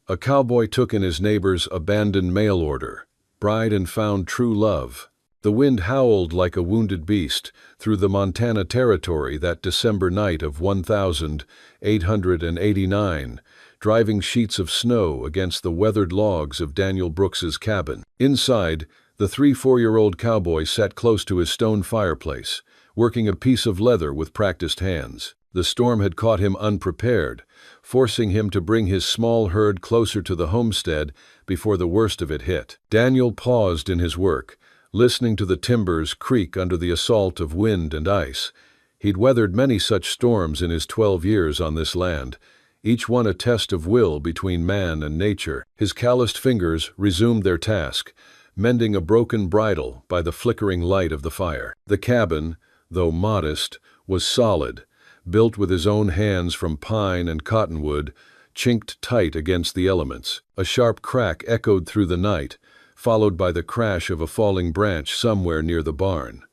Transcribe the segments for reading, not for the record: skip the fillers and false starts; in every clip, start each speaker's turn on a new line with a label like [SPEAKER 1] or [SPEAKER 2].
[SPEAKER 1] A cowboy took in his neighbor's abandoned mail order, bride and found true love. The wind howled like a wounded beast through the Montana Territory that December night of 1889, driving sheets of snow against the weathered logs of Daniel Brooks's cabin. Inside, the 3-4-year-old cowboy sat close to his stone fireplace, working a piece of leather with practiced hands. The storm had caught him unprepared, forcing him to bring his small herd closer to the homestead before the worst of it hit. Daniel paused in his work, listening to the timbers creak under the assault of wind and ice. He'd weathered many such storms in his 12 years on this land, each one a test of will between man and nature. His calloused fingers resumed their task, mending a broken bridle by the flickering light of the fire. The cabin, though modest, was solid, built with his own hands from pine and cottonwood, chinked tight against the elements. A sharp crack echoed through the night, followed by the crash of a falling branch somewhere near the barn.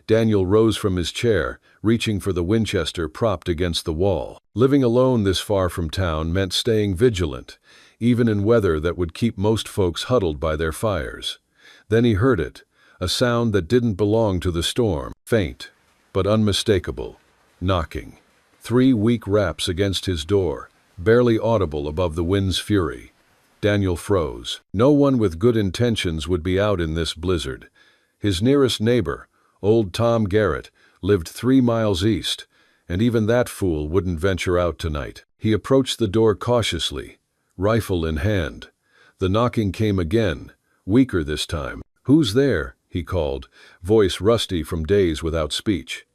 [SPEAKER 1] Daniel rose from his chair, reaching for the Winchester propped against the wall. Living alone this far from town meant staying vigilant, even in weather that would keep most folks huddled by their fires. Then he heard it, a sound that didn't belong to the storm, faint, but unmistakable, knocking. 3 weak raps against his door, barely audible above the wind's fury. Daniel froze. No one with good intentions would be out in this blizzard. His nearest neighbor, old Tom Garrett, lived 3 miles east, and even that fool wouldn't venture out tonight. He approached the door cautiously, rifle in hand. The knocking came again, weaker this time. "Who's there?" he called, voice rusty from days without speech.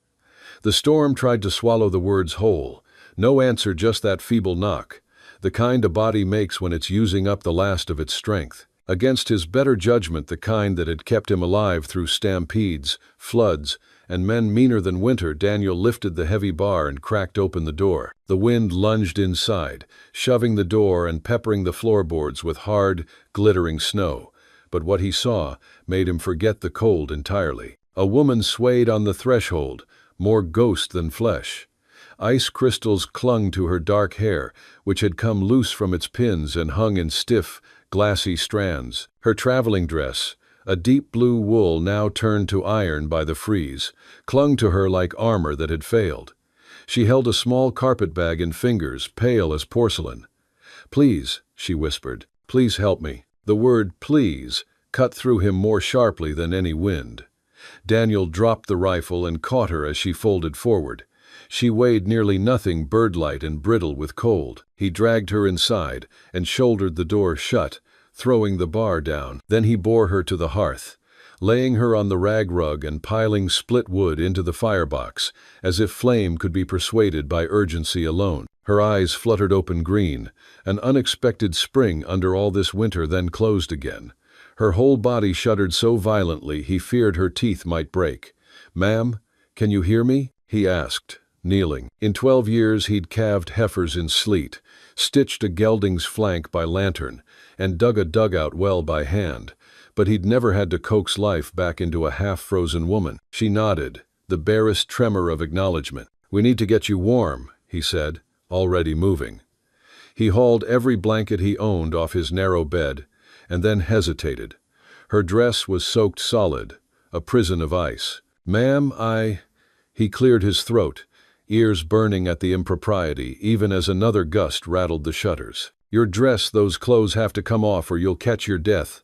[SPEAKER 1] The storm tried to swallow the words whole. No answer, just that feeble knock, the kind a body makes when it's using up the last of its strength. Against his better judgment, the kind that had kept him alive through stampedes, floods, and men meaner than winter, Daniel lifted the heavy bar and cracked open the door. The wind lunged inside, shoving the door and peppering the floorboards with hard, glittering snow. But what he saw made him forget the cold entirely. A woman swayed on the threshold, more ghost than flesh. Ice crystals clung to her dark hair, which had come loose from its pins and hung in stiff, glassy strands. Her traveling dress, a deep blue wool now turned to iron by the freeze, clung to her like armor that had failed. She held a small carpetbag in fingers, pale as porcelain. "Please," she whispered, "please help me." The word "please" cut through him more sharply than any wind. Daniel dropped the rifle and caught her as she folded forward. She weighed nearly nothing, bird-light and brittle with cold. He dragged her inside and shouldered the door shut, throwing the bar down. Then he bore her to the hearth, laying her on the rag rug and piling split wood into the firebox, as if flame could be persuaded by urgency alone. Her eyes fluttered open green, an unexpected spring under all this winter, then closed again. Her whole body shuddered so violently he feared her teeth might break. "Ma'am, can you hear me?" he asked, kneeling. In 12 years he'd calved heifers in sleet, stitched a gelding's flank by lantern, and dug a dugout well by hand, but he'd never had to coax life back into a half-frozen woman. She nodded, the barest tremor of acknowledgement. "We need to get you warm," he said, already moving. He hauled every blanket he owned off his narrow bed, and then hesitated. Her dress was soaked solid, a prison of ice. "Ma'am, He cleared his throat, ears burning at the impropriety, even as another gust rattled the shutters. "Your dress, those clothes have to come off or you'll catch your death.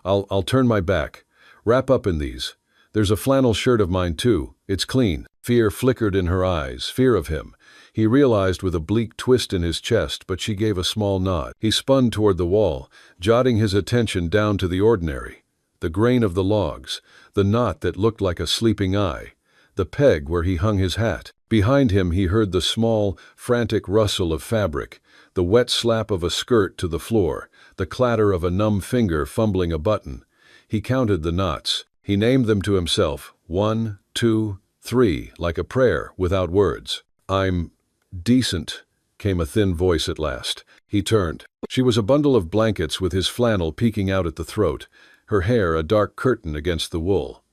[SPEAKER 1] I'll turn my back. Wrap up in these. There's a flannel shirt of mine too. It's clean." Fear flickered in her eyes, fear of him. He realized with a bleak twist in his chest, but she gave a small nod. He spun toward the wall, jotting his attention down to the ordinary. The grain of the logs, the knot that looked like a sleeping eye, the peg where he hung his hat. Behind him he heard the small, frantic rustle of fabric, the wet slap of a skirt to the floor, the clatter of a numb finger fumbling a button. He counted the knots. He named them to himself, 1, 2, 3, like a prayer, without words. "I'm decent," came a thin voice at last. He turned. She was a bundle of blankets with his flannel peeking out at the throat, her hair a dark curtain against the wool.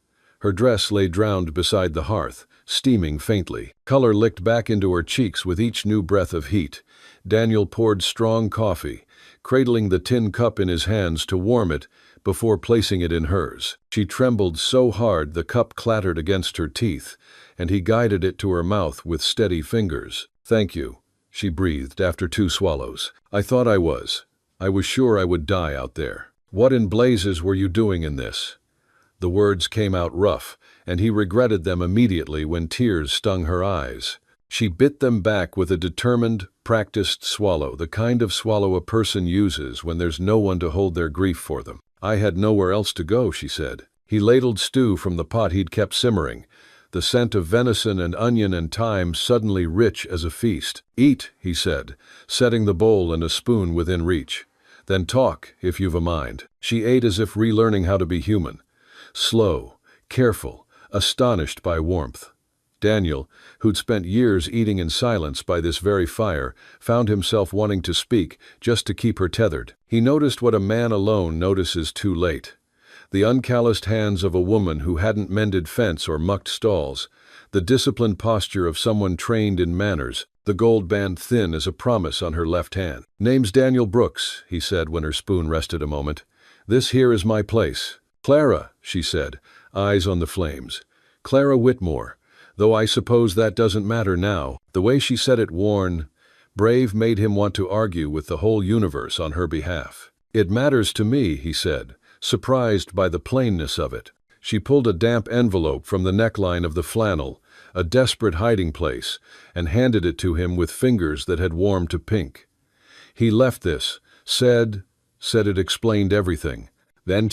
[SPEAKER 1] Her dress lay drowned beside the hearth, steaming faintly. Color licked back into her cheeks with each new breath of heat. Daniel poured strong coffee, cradling the tin cup in his hands to warm it before placing it in hers. She trembled so hard the cup clattered against her teeth, and he guided it to her mouth with steady fingers. "Thank you," she breathed after 2 swallows. "I thought I was sure I would die out there." "What in blazes were you doing in this?" The words came out rough, and he regretted them immediately when tears stung her eyes. She bit them back with a determined, practiced swallow, the kind of swallow a person uses when there's no one to hold their grief for them. "I had nowhere else to go," she said. He ladled stew from the pot he'd kept simmering, the scent of venison and onion and thyme suddenly rich as a feast. "Eat," he said, setting the bowl and a spoon within reach. "Then talk, if you've a mind." She ate as if relearning how to be human. Slow, careful, astonished by warmth. Daniel, who'd spent years eating in silence by this very fire, found himself wanting to speak just to keep her tethered. He noticed what a man alone notices too late. The uncalloused hands of a woman who hadn't mended fence or mucked stalls, the disciplined posture of someone trained in manners, the gold band thin as a promise on her left hand. "Name's Daniel Brooks," he said when her spoon rested a moment. "This here is my place." "Clara," she said, eyes on the flames. "Clara Whitmore, though I suppose that doesn't matter now." The way she said it, worn, brave, made him want to argue with the whole universe on her behalf. "It matters to me," he said, surprised by the plainness of it. She pulled a damp envelope from the neckline of the flannel, a desperate hiding place, and handed it to him with fingers that had warmed to pink. He left this, said it explained everything. Then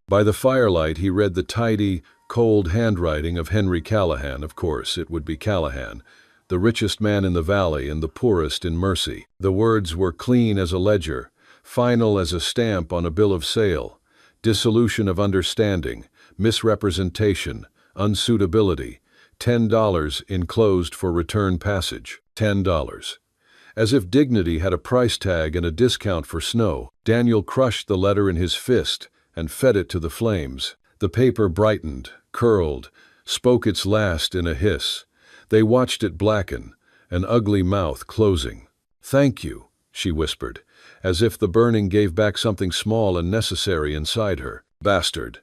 [SPEAKER 1] by the firelight he read the tidy, cold handwriting of Henry Callahan. Of course, it would be Callahan, the richest man in the valley and the poorest in Mercy. The words were clean as a ledger, final as a stamp on a bill of sale. Dissolution of understanding, misrepresentation, unsuitability, $10 enclosed for return passage. $10. As if dignity had a price tag and a discount for snow, Daniel crushed the letter in his fist and fed it to the flames. The paper brightened, curled, spoke its last in a hiss. They watched it blacken, an ugly mouth closing. "Thank you," she whispered, as if the burning gave back something small and necessary inside her. "Bastard,"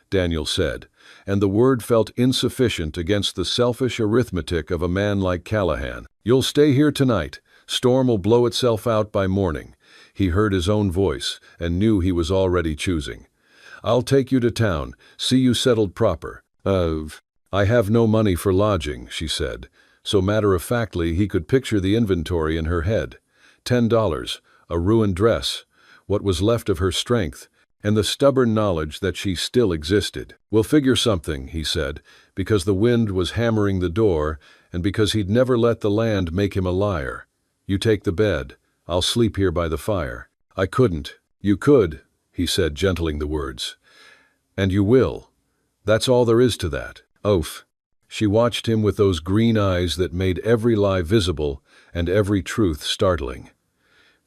[SPEAKER 1] Daniel said, and the word felt insufficient against the selfish arithmetic of a man like Callahan. "You'll stay here tonight. Storm will blow itself out by morning." He heard his own voice and knew he was already choosing. "I'll take you to town, see you settled proper." I have no money for lodging," she said, so matter-of-factly he could picture the inventory in her head. $10, a ruined dress, what was left of her strength, and the stubborn knowledge that she still existed. "We'll figure something," he said, because the wind was hammering the door and because he'd never let the land make him a liar. "You take the bed. I'll sleep here by the fire." "I couldn't." "You could," he said, gentling the words. "And you will. That's all there is to that." Oaf. She watched him with those green eyes that made every lie visible and every truth startling.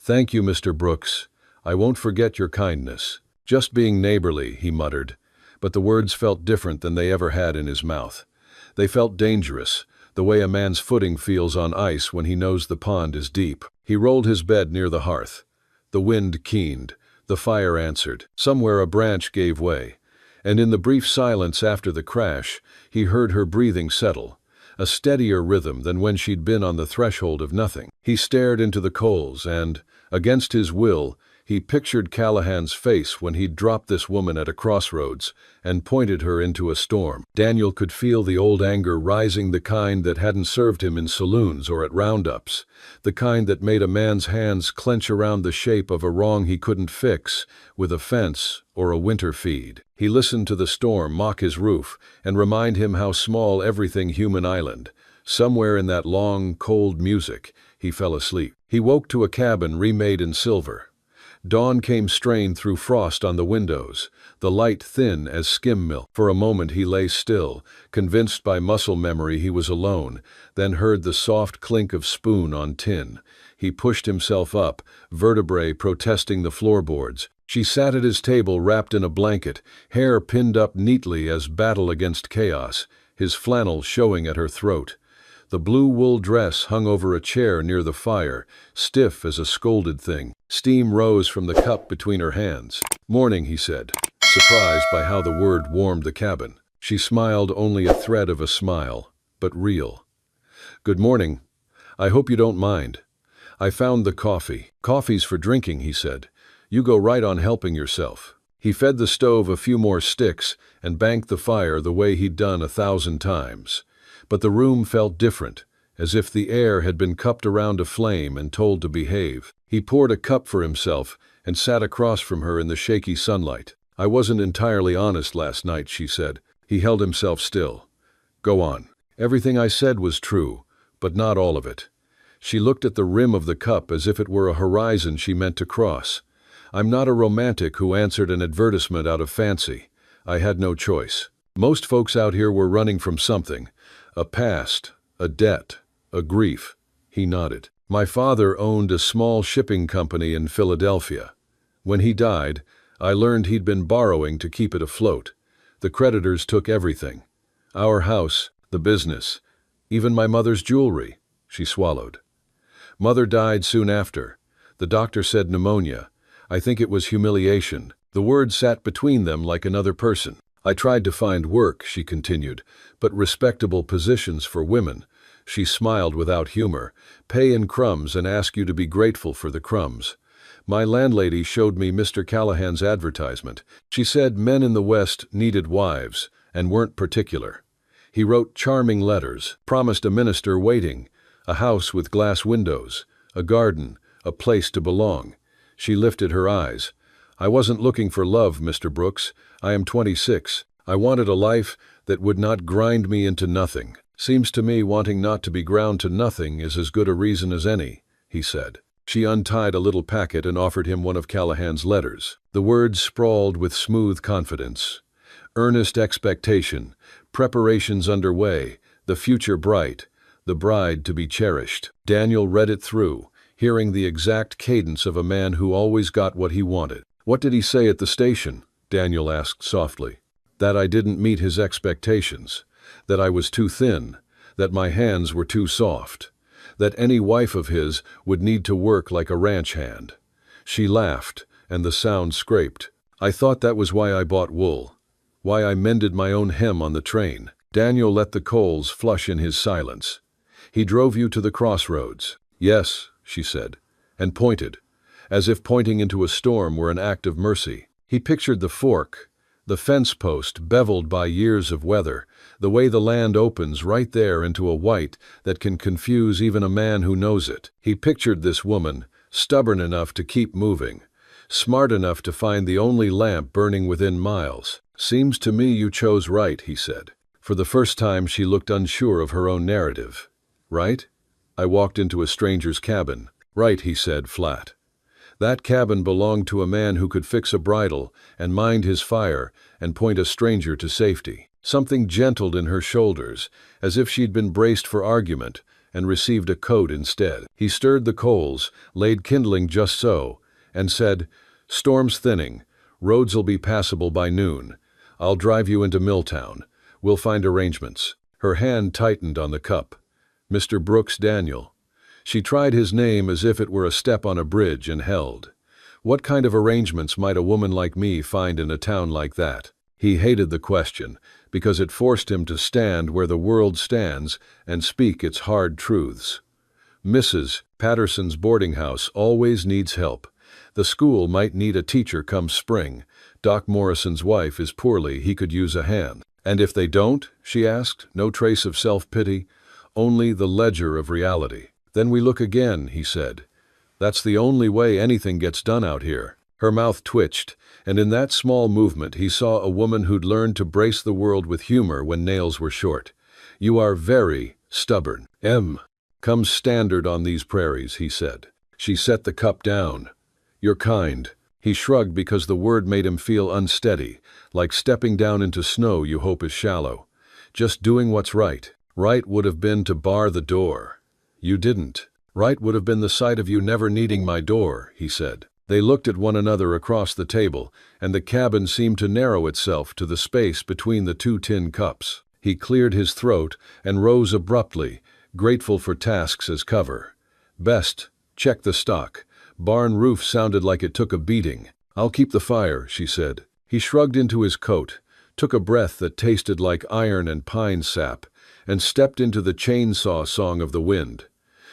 [SPEAKER 1] "Thank you, Mr. Brooks. I won't forget your kindness." "Just being neighborly," he muttered, but the words felt different than they ever had in his mouth. They felt dangerous, the way a man's footing feels on ice when he knows the pond is deep. He rolled his bed near the hearth. The wind keened. The fire answered. Somewhere a branch gave way, and in the brief silence after the crash, he heard her breathing settle, a steadier rhythm than when she'd been on the threshold of nothing. He stared into the coals and, against his will, he pictured Callahan's face when he'd dropped this woman at a crossroads and pointed her into a storm. Daniel could feel the old anger rising, the kind that hadn't served him in saloons or at roundups, the kind that made a man's hands clench around the shape of a wrong he couldn't fix with a fence or a winter feed. He listened to the storm mock his roof and remind him how small everything human island. Somewhere in that long, cold music, he fell asleep. He woke to a cabin remade in silver. Dawn came strained through frost on the windows, the light thin as skim milk. For a moment he lay still, convinced by muscle memory he was alone, then heard the soft clink of spoon on tin. He pushed himself up, vertebrae protesting the floorboards. She sat at his table wrapped in a blanket, hair pinned up neatly as battle against chaos, his flannel showing at her throat. The blue wool dress hung over a chair near the fire, stiff as a scolded thing. Steam rose from the cup between her hands. "Morning," he said, surprised by how the word warmed the cabin. She smiled, only a thread of a smile, but real. "Good morning. I hope you don't mind. I found the coffee." "Coffee's for drinking," he said. "You go right on helping yourself." He fed the stove a few more sticks and banked the fire the way he'd done 1,000 times. But the room felt different, as if the air had been cupped around a flame and told to behave. He poured a cup for himself and sat across from her in the shaky sunlight. "I wasn't entirely honest last night," she said. He held himself still. "Go on." "Everything I said was true, but not all of it." She looked at the rim of the cup as if it were a horizon she meant to cross. "I'm not a romantic who answered an advertisement out of fancy. I had no choice. Most folks out here were running from something. A past, a debt, a grief." He nodded. "My father owned a small shipping company in Philadelphia. When he died, I learned he'd been borrowing to keep it afloat. The creditors took everything. Our house, the business, even my mother's jewelry." She swallowed. "Mother died soon after. The doctor said pneumonia. I think it was humiliation." The word sat between them like another person. "I tried to find work," she continued, "but respectable positions for women." She smiled without humor. "Pay in crumbs and ask you to be grateful for the crumbs. My landlady showed me Mr. Callahan's advertisement. She said men in the West needed wives and weren't particular. He wrote charming letters, promised a minister waiting, a house with glass windows, a garden, a place to belong." She lifted her eyes. "I wasn't looking for love, Mr. Brooks. I am 26. I wanted a life that would not grind me into nothing." "Seems to me wanting not to be ground to nothing is as good a reason as any," he said. She untied a little packet and offered him one of Callahan's letters. The words sprawled with smooth confidence. "Earnest expectation, preparations underway, the future bright, the bride to be cherished." Daniel read it through, hearing the exact cadence of a man who always got what he wanted. "What did he say at the station?" Daniel asked softly. "That I didn't meet his expectations, that I was too thin, that my hands were too soft, that any wife of his would need to work like a ranch hand." She laughed, and the sound scraped. "I thought that was why I bought wool, why I mended my own hem on the train." Daniel let the coals flush in his silence. "He drove you to the crossroads." "Yes," she said, and pointed, as if pointing into a storm were an act of mercy. He pictured the fork, the fence post beveled by years of weather, the way the land opens right there into a white that can confuse even a man who knows it. He pictured this woman, stubborn enough to keep moving, smart enough to find the only lamp burning within miles. "Seems to me you chose right," he said. For the first time she looked unsure of her own narrative. "Right? I walked into a stranger's cabin." "Right," he said, flat. "That cabin belonged to a man who could fix a bridle and mind his fire and point a stranger to safety." Something gentled in her shoulders, as if she'd been braced for argument and received a coat instead. He stirred the coals, laid kindling just so, and said, "Storm's thinning. Roads'll be passable by noon. I'll drive you into Milltown. We'll find arrangements." Her hand tightened on the cup. "Mr. Brooks Daniel." She tried his name as if it were a step on a bridge and held. What kind of arrangements might a woman like me find in a town like that? He hated the question, because it forced him to stand where the world stands and speak its hard truths. "Mrs. Patterson's boarding house always needs help. The school might need a teacher come spring. Doc Morrison's wife is poorly, he could use a hand." "And if they don't?" she asked, no trace of self-pity, only the ledger of reality. "Then we look again," he said. "That's the only way anything gets done out here." Her mouth twitched, and in that small movement he saw a woman who'd learned to brace the world with humor when nails were short. "You are very stubborn. Comes standard on these prairies," he said. She set the cup down. "You're kind." He shrugged because the word made him feel unsteady, like stepping down into snow you hope is shallow. "Just doing what's right." "Right would have been to bar the door. You didn't." "Right would have been the sight of you never needing my door," he said. They looked at one another across the table, and the cabin seemed to narrow itself to the space between the two tin cups. He cleared his throat and rose abruptly, grateful for tasks as cover. "Best, check the stock. Barn roof sounded like it took a beating. "I'll keep the fire," she said. He shrugged into his coat, took a breath that tasted like iron and pine sap, and stepped into the chainsaw song of the wind.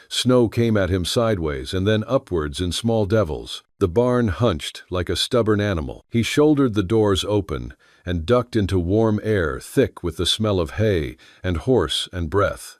[SPEAKER 1] Snow came at him sideways and then upwards in small devils. The barn hunched like a stubborn animal. He shouldered the doors open and ducked into warm air thick with the smell of hay and horse and breath.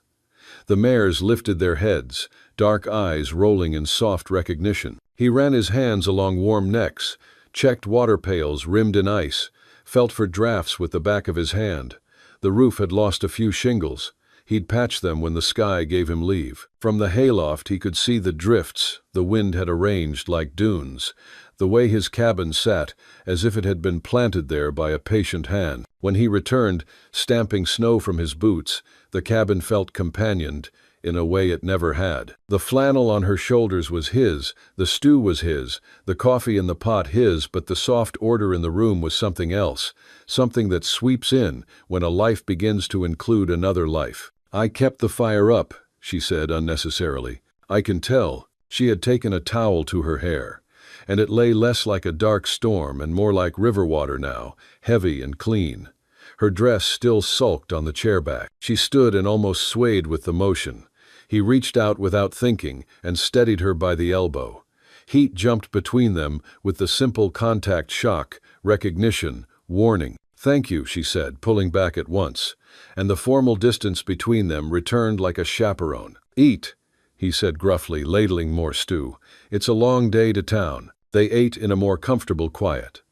[SPEAKER 1] The mares lifted their heads, dark eyes rolling in soft recognition. He ran his hands along warm necks, checked water pails rimmed in ice, felt for drafts with the back of his hand. The roof had lost a few shingles. He'd patch them when the sky gave him leave. From the hayloft he could see the drifts the wind had arranged like dunes, the way his cabin sat as if it had been planted there by a patient hand. When he returned, stamping snow from his boots, the cabin felt companioned in a way it never had. The flannel on her shoulders was his, the stew was his, the coffee in the pot his, but the soft order in the room was something else, something that sweeps in when a life begins to include another life. "I kept the fire up," she said unnecessarily. "I can tell." She had taken a towel to her hair, and it lay less like a dark storm and more like river water now, heavy and clean. Her dress still sulked on the chair back. She stood and almost swayed with the motion. He reached out without thinking and steadied her by the elbow. Heat jumped between them with the simple contact shock, recognition, warning. "Thank you," she said, pulling back at once, and the formal distance between them returned like a chaperone. "Eat," he said gruffly, ladling more stew. "It's a long day to town." They ate in a more comfortable quiet.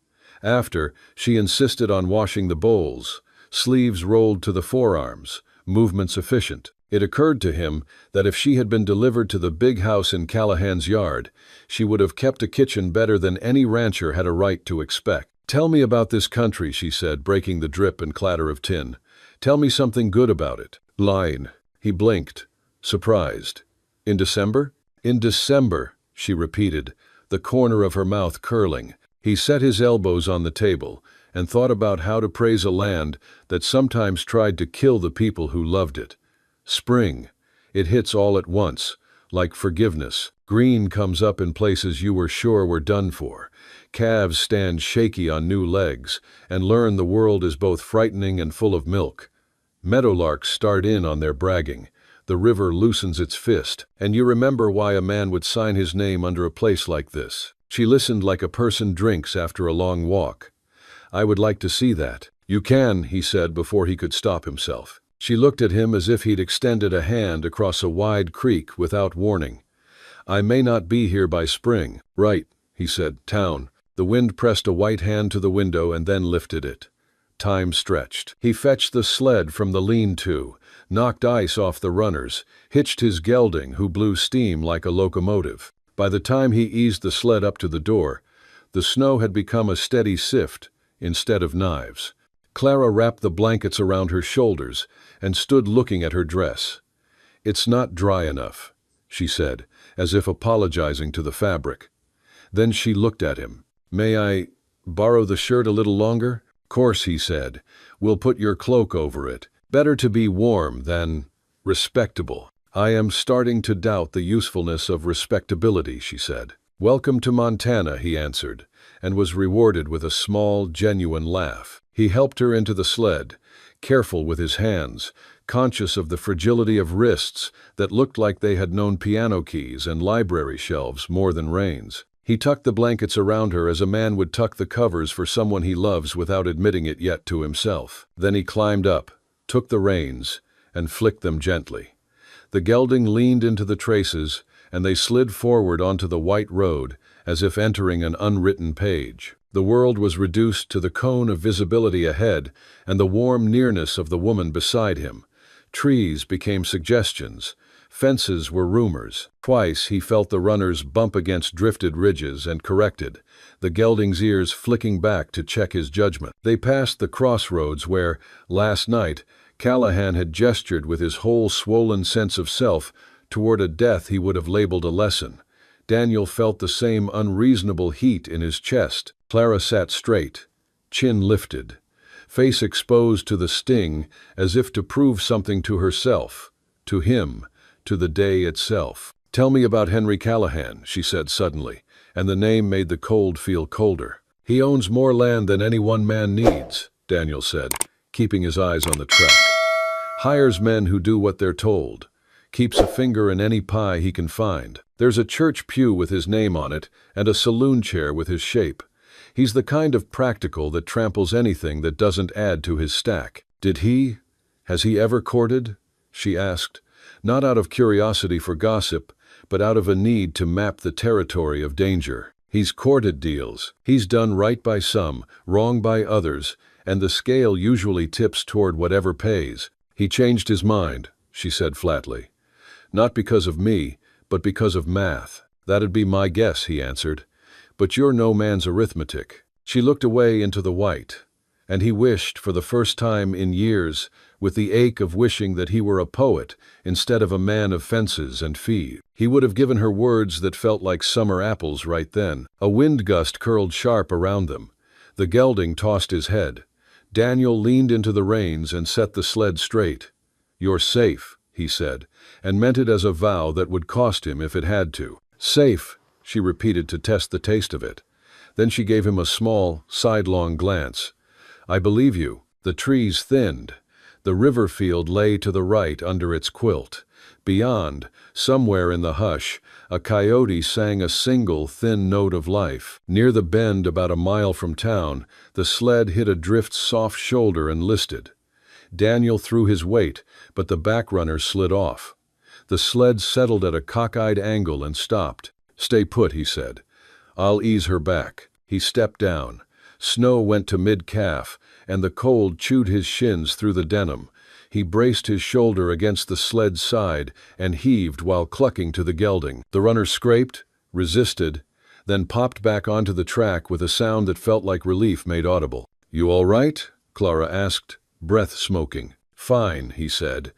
[SPEAKER 1] After, she insisted on washing the bowls, sleeves rolled to the forearms, movements efficient. It occurred to him that if she had been delivered to the big house in Callahan's yard, she would have kept a kitchen better than any rancher had a right to expect. "Tell me about this country," she said, breaking the drip and clatter of tin. "Tell me something good about it." "Line." He blinked, surprised. "In December?" "In December," she repeated, the corner of her mouth curling. He set his elbows on the table and thought about how to praise a land that sometimes tried to kill the people who loved it. Spring. It hits all at once, like forgiveness. Green comes up in places you were sure were done for. Calves stand shaky on new legs and learn the world is both frightening and full of milk. Meadowlarks start in on their bragging. The river loosens its fist, and you remember why a man would sign his name under a place like this. She listened like a person drinks after a long walk. "I would like to see that." "You can," he said before he could stop himself. She looked at him as if he'd extended a hand across a wide creek without warning. "I may not be here by spring." "Right," he said. "Town." The wind pressed a white hand to the window and then lifted it. Time stretched. He fetched the sled from the lean-to, knocked ice off the runners, hitched his gelding who blew steam like a locomotive. By the time he eased the sled up to the door, the snow had become a steady sift instead of knives. Clara wrapped the blankets around her shoulders and stood looking at her dress. "It's not dry enough," she said, as if apologizing to the fabric. Then she looked at him. "May I borrow the shirt a little longer?" "Course," he said. "We'll put your cloak over it. Better to be warm than respectable." "I am starting to doubt the usefulness of respectability," she said. "Welcome to Montana," he answered, and was rewarded with a small, genuine laugh. He helped her into the sled, careful with his hands, conscious of the fragility of wrists that looked like they had known piano keys and library shelves more than reins. He tucked the blankets around her as a man would tuck the covers for someone he loves without admitting it yet to himself. Then he climbed up, took the reins, and flicked them gently. The gelding leaned into the traces, and they slid forward onto the white road as if entering an unwritten page. The world was reduced to the cone of visibility ahead and the warm nearness of the woman beside him. Trees became suggestions. Fences were rumors. Twice he felt the runners bump against drifted ridges and corrected, the gelding's ears flicking back to check his judgment. They passed the crossroads where, last night, Callahan had gestured with his whole swollen sense of self toward a death he would have labeled a lesson. Daniel felt the same unreasonable heat in his chest. Clara sat straight, chin lifted, face exposed to the sting as if to prove something to herself, to him, to the day itself. "Tell me about Henry Callahan," she said suddenly, and the name made the cold feel colder. "He owns more land than any one man needs," Daniel said, keeping his eyes on the track. "Hires men who do what they're told. Keeps a finger in any pie he can find. There's a church pew with his name on it, and a saloon chair with his shape. He's the kind of practical that tramples anything that doesn't add to his stack." Has he ever courted?" she asked, not out of curiosity for gossip, but out of a need to map the territory of danger. "He's courted deals. He's done right by some, wrong by others, and the scale usually tips toward whatever pays. He changed his mind," she said flatly. "Not because of me, but because of math." "That'd be my guess," he answered. "But you're no man's arithmetic." She looked away into the white, and he wished, for the first time in years, with the ache of wishing that he were a poet instead of a man of fences and fees. He would have given her words that felt like summer apples right then. A wind gust curled sharp around them. The gelding tossed his head. Daniel leaned into the reins and set the sled straight. "You're safe," he said, and meant it as a vow that would cost him if it had to. "Safe," she repeated to test the taste of it. Then she gave him a small, sidelong glance. "I believe you." The trees thinned. The river field lay to the right under its quilt. Beyond, somewhere in the hush, a coyote sang a single, thin note of life. Near the bend about a mile from town, the sled hit a drift's soft shoulder and listed. Daniel threw his weight, but the backrunner slid off. The sled settled at a cockeyed angle and stopped. "Stay put," he said. "I'll ease her back." He stepped down. Snow went to mid-calf, and the cold chewed his shins through the denim. He braced his shoulder against the sled's side and heaved while clucking to the gelding. The runner scraped, resisted, then popped back onto the track with a sound that felt like relief made audible. "You all right?" Clara asked, breath smoking. "Fine," he said,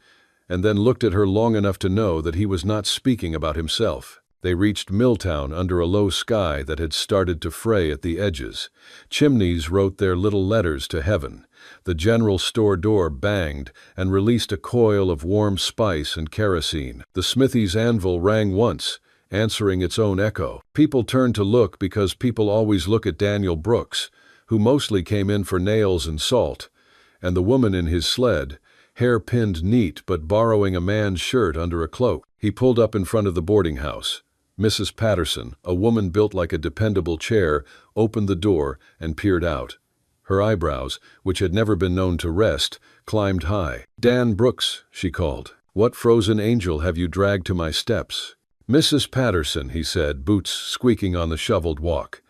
[SPEAKER 1] and then looked at her long enough to know that he was not speaking about himself. They reached Milltown under a low sky that had started to fray at the edges. Chimneys wrote their little letters to heaven. The general store door banged and released a coil of warm spice and kerosene. The smithy's anvil rang once, answering its own echo. People turned to look because people always look at Daniel Brooks, who mostly came in for nails and salt, and the woman in his sled, hair pinned neat but borrowing a man's shirt under a cloak. He pulled up in front of the boarding house. Mrs. Patterson, a woman built like a dependable chair, opened the door and peered out. Her eyebrows, which had never been known to rest, climbed high. "Dan Brooks," she called. "What frozen angel have you dragged to my steps?" "Mrs. Patterson," he said, boots squeaking on the shoveled walk.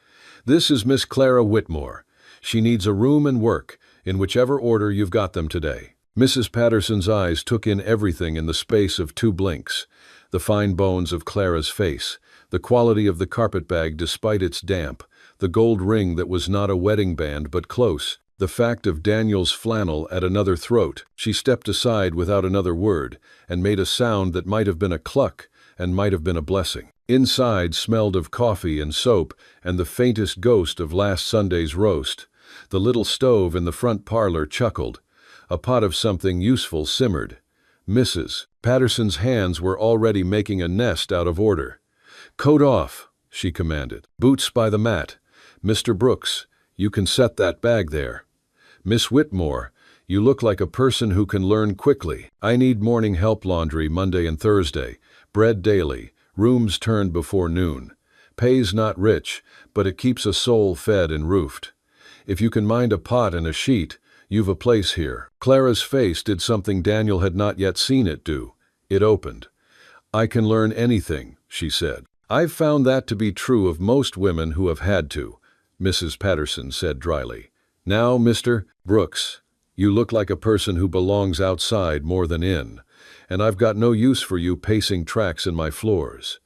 [SPEAKER 1] "This is Miss Clara Whitmore. She needs a room and work, in whichever order you've got them today." Mrs. Patterson's eyes took in everything in the space of 2 blinks. The fine bones of Clara's face, the quality of the carpetbag despite its damp, the gold ring that was not a wedding band but close, the fact of Daniel's flannel at another throat. She stepped aside without another word and made a sound that might have been a cluck and might have been a blessing. Inside smelled of coffee and soap and the faintest ghost of last Sunday's roast. The little stove in the front parlor chuckled. A pot of something useful simmered. Mrs. Patterson's hands were already making a nest out of order. "Coat off," she commanded. "Boots by the mat. Mr. Brooks, you can set that bag there. Miss Whitmore, you look like a person who can learn quickly. I need morning help laundry Monday and Thursday, bread daily, rooms turned before noon. Pay's not rich, but it keeps a soul fed and roofed. If you can mind a pot and a sheet, you've a place here." Clara's face did something Daniel had not yet seen it do. It opened. "I can learn anything," she said. "I've found that to be true of most women who have had to," Mrs. Patterson said dryly. "Now, Mr. Brooks, you look like a person who belongs outside more than in, and I've got no use for you pacing tracks in my floors.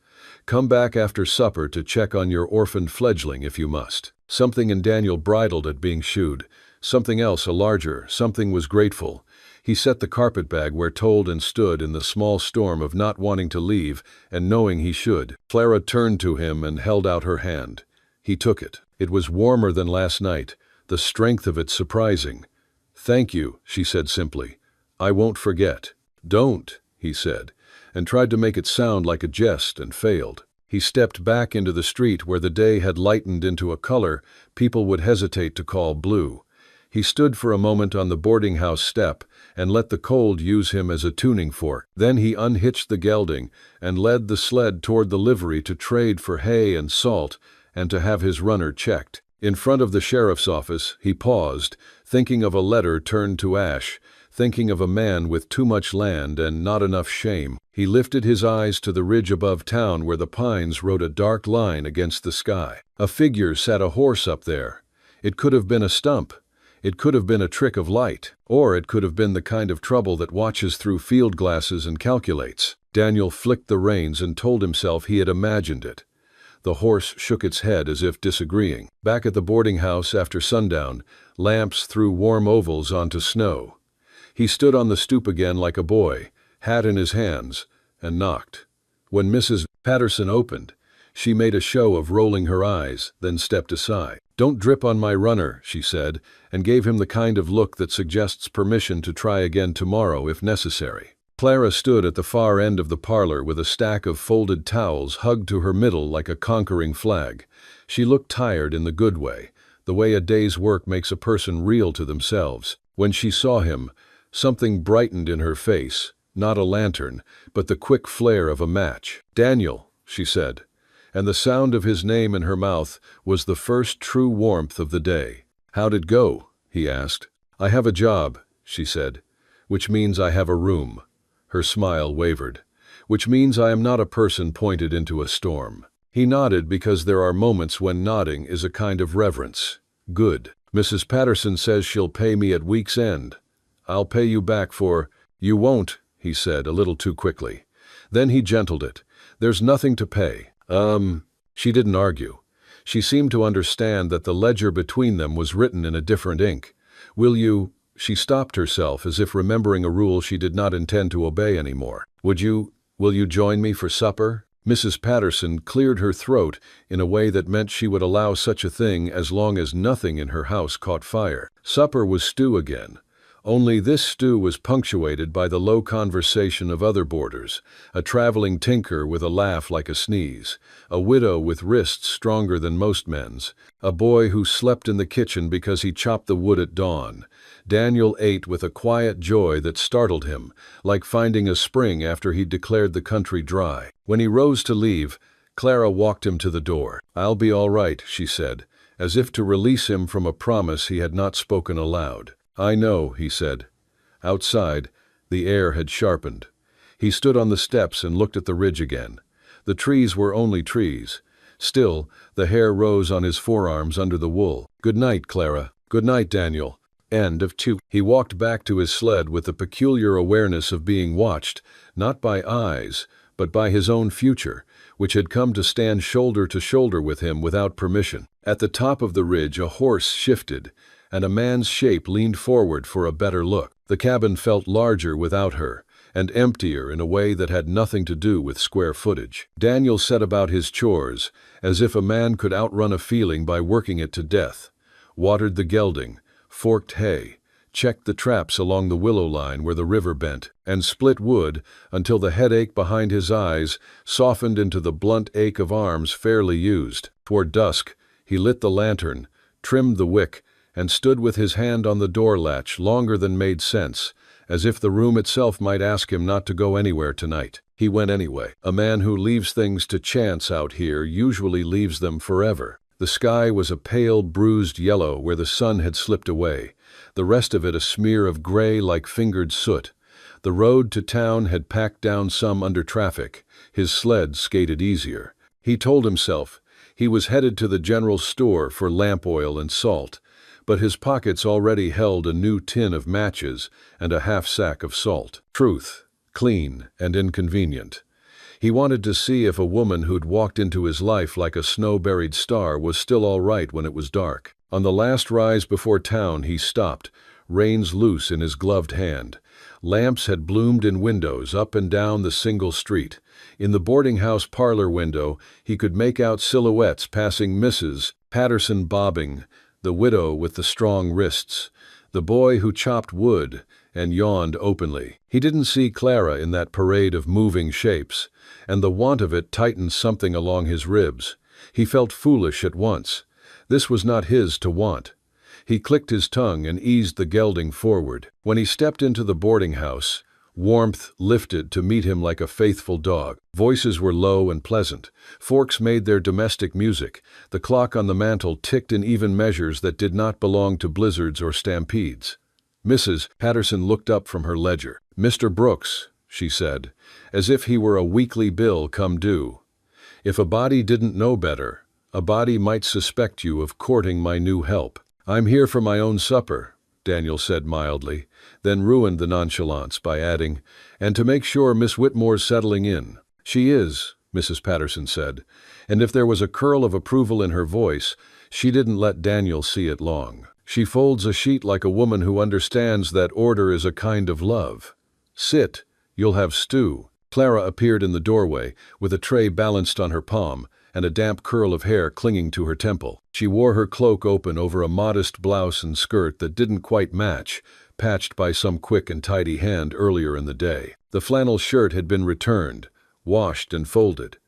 [SPEAKER 1] Come back after supper to check on your orphaned fledgling if you must." Something in Daniel bridled at being shooed. Something else, a larger, something was grateful. He set the carpetbag where told and stood in the small storm of not wanting to leave and knowing he should. Clara turned to him and held out her hand. He took it. It was warmer than last night, the strength of it surprising. "Thank you," she said simply. "I won't forget." "Don't," he said, and tried to make it sound like a jest and failed. He stepped back into the street where the day had lightened into a color people would hesitate to call blue. He stood for a moment on the boarding house step and let the cold use him as a tuning fork. Then he unhitched the gelding and led the sled toward the livery to trade for hay and salt and to have his runner checked. In front of the sheriff's office, he paused, thinking of a letter turned to ash, thinking of a man with too much land and not enough shame. He lifted his eyes to the ridge above town where the pines rode a dark line against the sky. A figure sat a horse up there. It could have been a stump. It could have been a trick of light, or it could have been the kind of trouble that watches through field glasses and calculates. Daniel flicked the reins and told himself he had imagined it. The horse shook its head as if disagreeing. Back at the boarding house after sundown, lamps threw warm ovals onto snow. He stood on the stoop again like a boy, hat in his hands, and knocked. When Mrs. Patterson opened, she made a show of rolling her eyes, then stepped aside. "Don't drip on my runner," she said, and gave him the kind of look that suggests permission to try again tomorrow if necessary. Clara stood at the far end of the parlor with a stack of folded towels hugged to her middle like a conquering flag. She looked tired in the good way, the way a day's work makes a person reel to themselves. When she saw him, something brightened in her face, not a lantern, but the quick flare of a match. "Daniel," she said, and the sound of his name in her mouth was the first true warmth of the day. "How'd it go?" he asked. "I have a job," she said, "which means I have a room." Her smile wavered. "Which means I am not a person pointed into a storm." He nodded because there are moments when nodding is a kind of reverence. "Good. Mrs. Patterson says she'll pay me at week's end. I'll pay you back for—" "You won't," he said a little too quickly. Then he gentled it. "There's nothing to pay." She didn't argue. She seemed to understand that the ledger between them was written in a different ink. "Will you—" She stopped herself as if remembering a rule she did not intend to obey anymore. Will you join me for supper?" Mrs. Patterson cleared her throat in a way that meant she would allow such a thing as long as nothing in her house caught fire. Supper was stew again. Only this stew was punctuated by the low conversation of other boarders, a traveling tinker with a laugh like a sneeze, a widow with wrists stronger than most men's, a boy who slept in the kitchen because he chopped the wood at dawn. Daniel ate with a quiet joy that startled him, like finding a spring after he'd declared the country dry. When he rose to leave, Clara walked him to the door. "I'll be all right," she said, as if to release him from a promise he had not spoken aloud. "I know," he said. Outside, the air had sharpened. He stood on the steps and looked at the ridge again. The trees were only trees. Still, the hair rose on his forearms under the wool. "Good night, Clara." "Good night, Daniel." End of 2. He walked back to his sled with the peculiar awareness of being watched, not by eyes, but by his own future, which had come to stand shoulder to shoulder with him without permission. At the top of the ridge a horse shifted, and a man's shape leaned forward for a better look. The cabin felt larger without her, and emptier in a way that had nothing to do with square footage. Daniel set about his chores, as if a man could outrun a feeling by working it to death. Watered the gelding, forked hay, checked the traps along the willow line where the river bent, and split wood until the headache behind his eyes softened into the blunt ache of arms fairly used. Toward dusk, he lit the lantern, trimmed the wick, and stood with his hand on the door latch longer than made sense, as if the room itself might ask him not to go anywhere tonight. He went anyway. A man who leaves things to chance out here usually leaves them forever. The sky was a pale, bruised yellow where the sun had slipped away, the rest of it a smear of gray like fingered soot. The road to town had packed down some under traffic. His sled skated easier. He told himself he was headed to the general store for lamp oil and salt, but his pockets already held a new tin of matches and a half sack of salt. Truth, clean and inconvenient. He wanted to see if a woman who'd walked into his life like a snow-buried star was still all right when it was dark. On the last rise before town he stopped, reins loose in his gloved hand. Lamps had bloomed in windows up and down the single street. In the boarding house parlor window he could make out silhouettes passing Mrs. Patterson bobbing, the widow with the strong wrists, the boy who chopped wood, and yawned openly. He didn't see Clara in that parade of moving shapes, and the want of it tightened something along his ribs. He felt foolish at once. This was not his to want. He clicked his tongue and eased the gelding forward. When he stepped into the boarding house, warmth lifted to meet him like a faithful dog. Voices were low and pleasant. Forks made their domestic music. The clock on the mantel ticked in even measures that did not belong to blizzards or stampedes. Mrs. Patterson looked up from her ledger. "Mr. Brooks," she said, as if he were a weekly bill come due. "If a body didn't know better, a body might suspect you of courting my new help." "I'm here for my own supper," Daniel said mildly, then ruined the nonchalance by adding, "and to make sure Miss Whitmore's settling in." "She is," Mrs. Patterson said, and if there was a curl of approval in her voice, she didn't let Daniel see it long. "She folds a sheet like a woman who understands that order is a kind of love. Sit, you'll have stew." Clara appeared in the doorway, with a tray balanced on her palm, and a damp curl of hair clinging to her temple. She wore her cloak open over a modest blouse and skirt that didn't quite match, patched by some quick and tidy hand earlier in the day. The flannel shirt had been returned, washed and folded.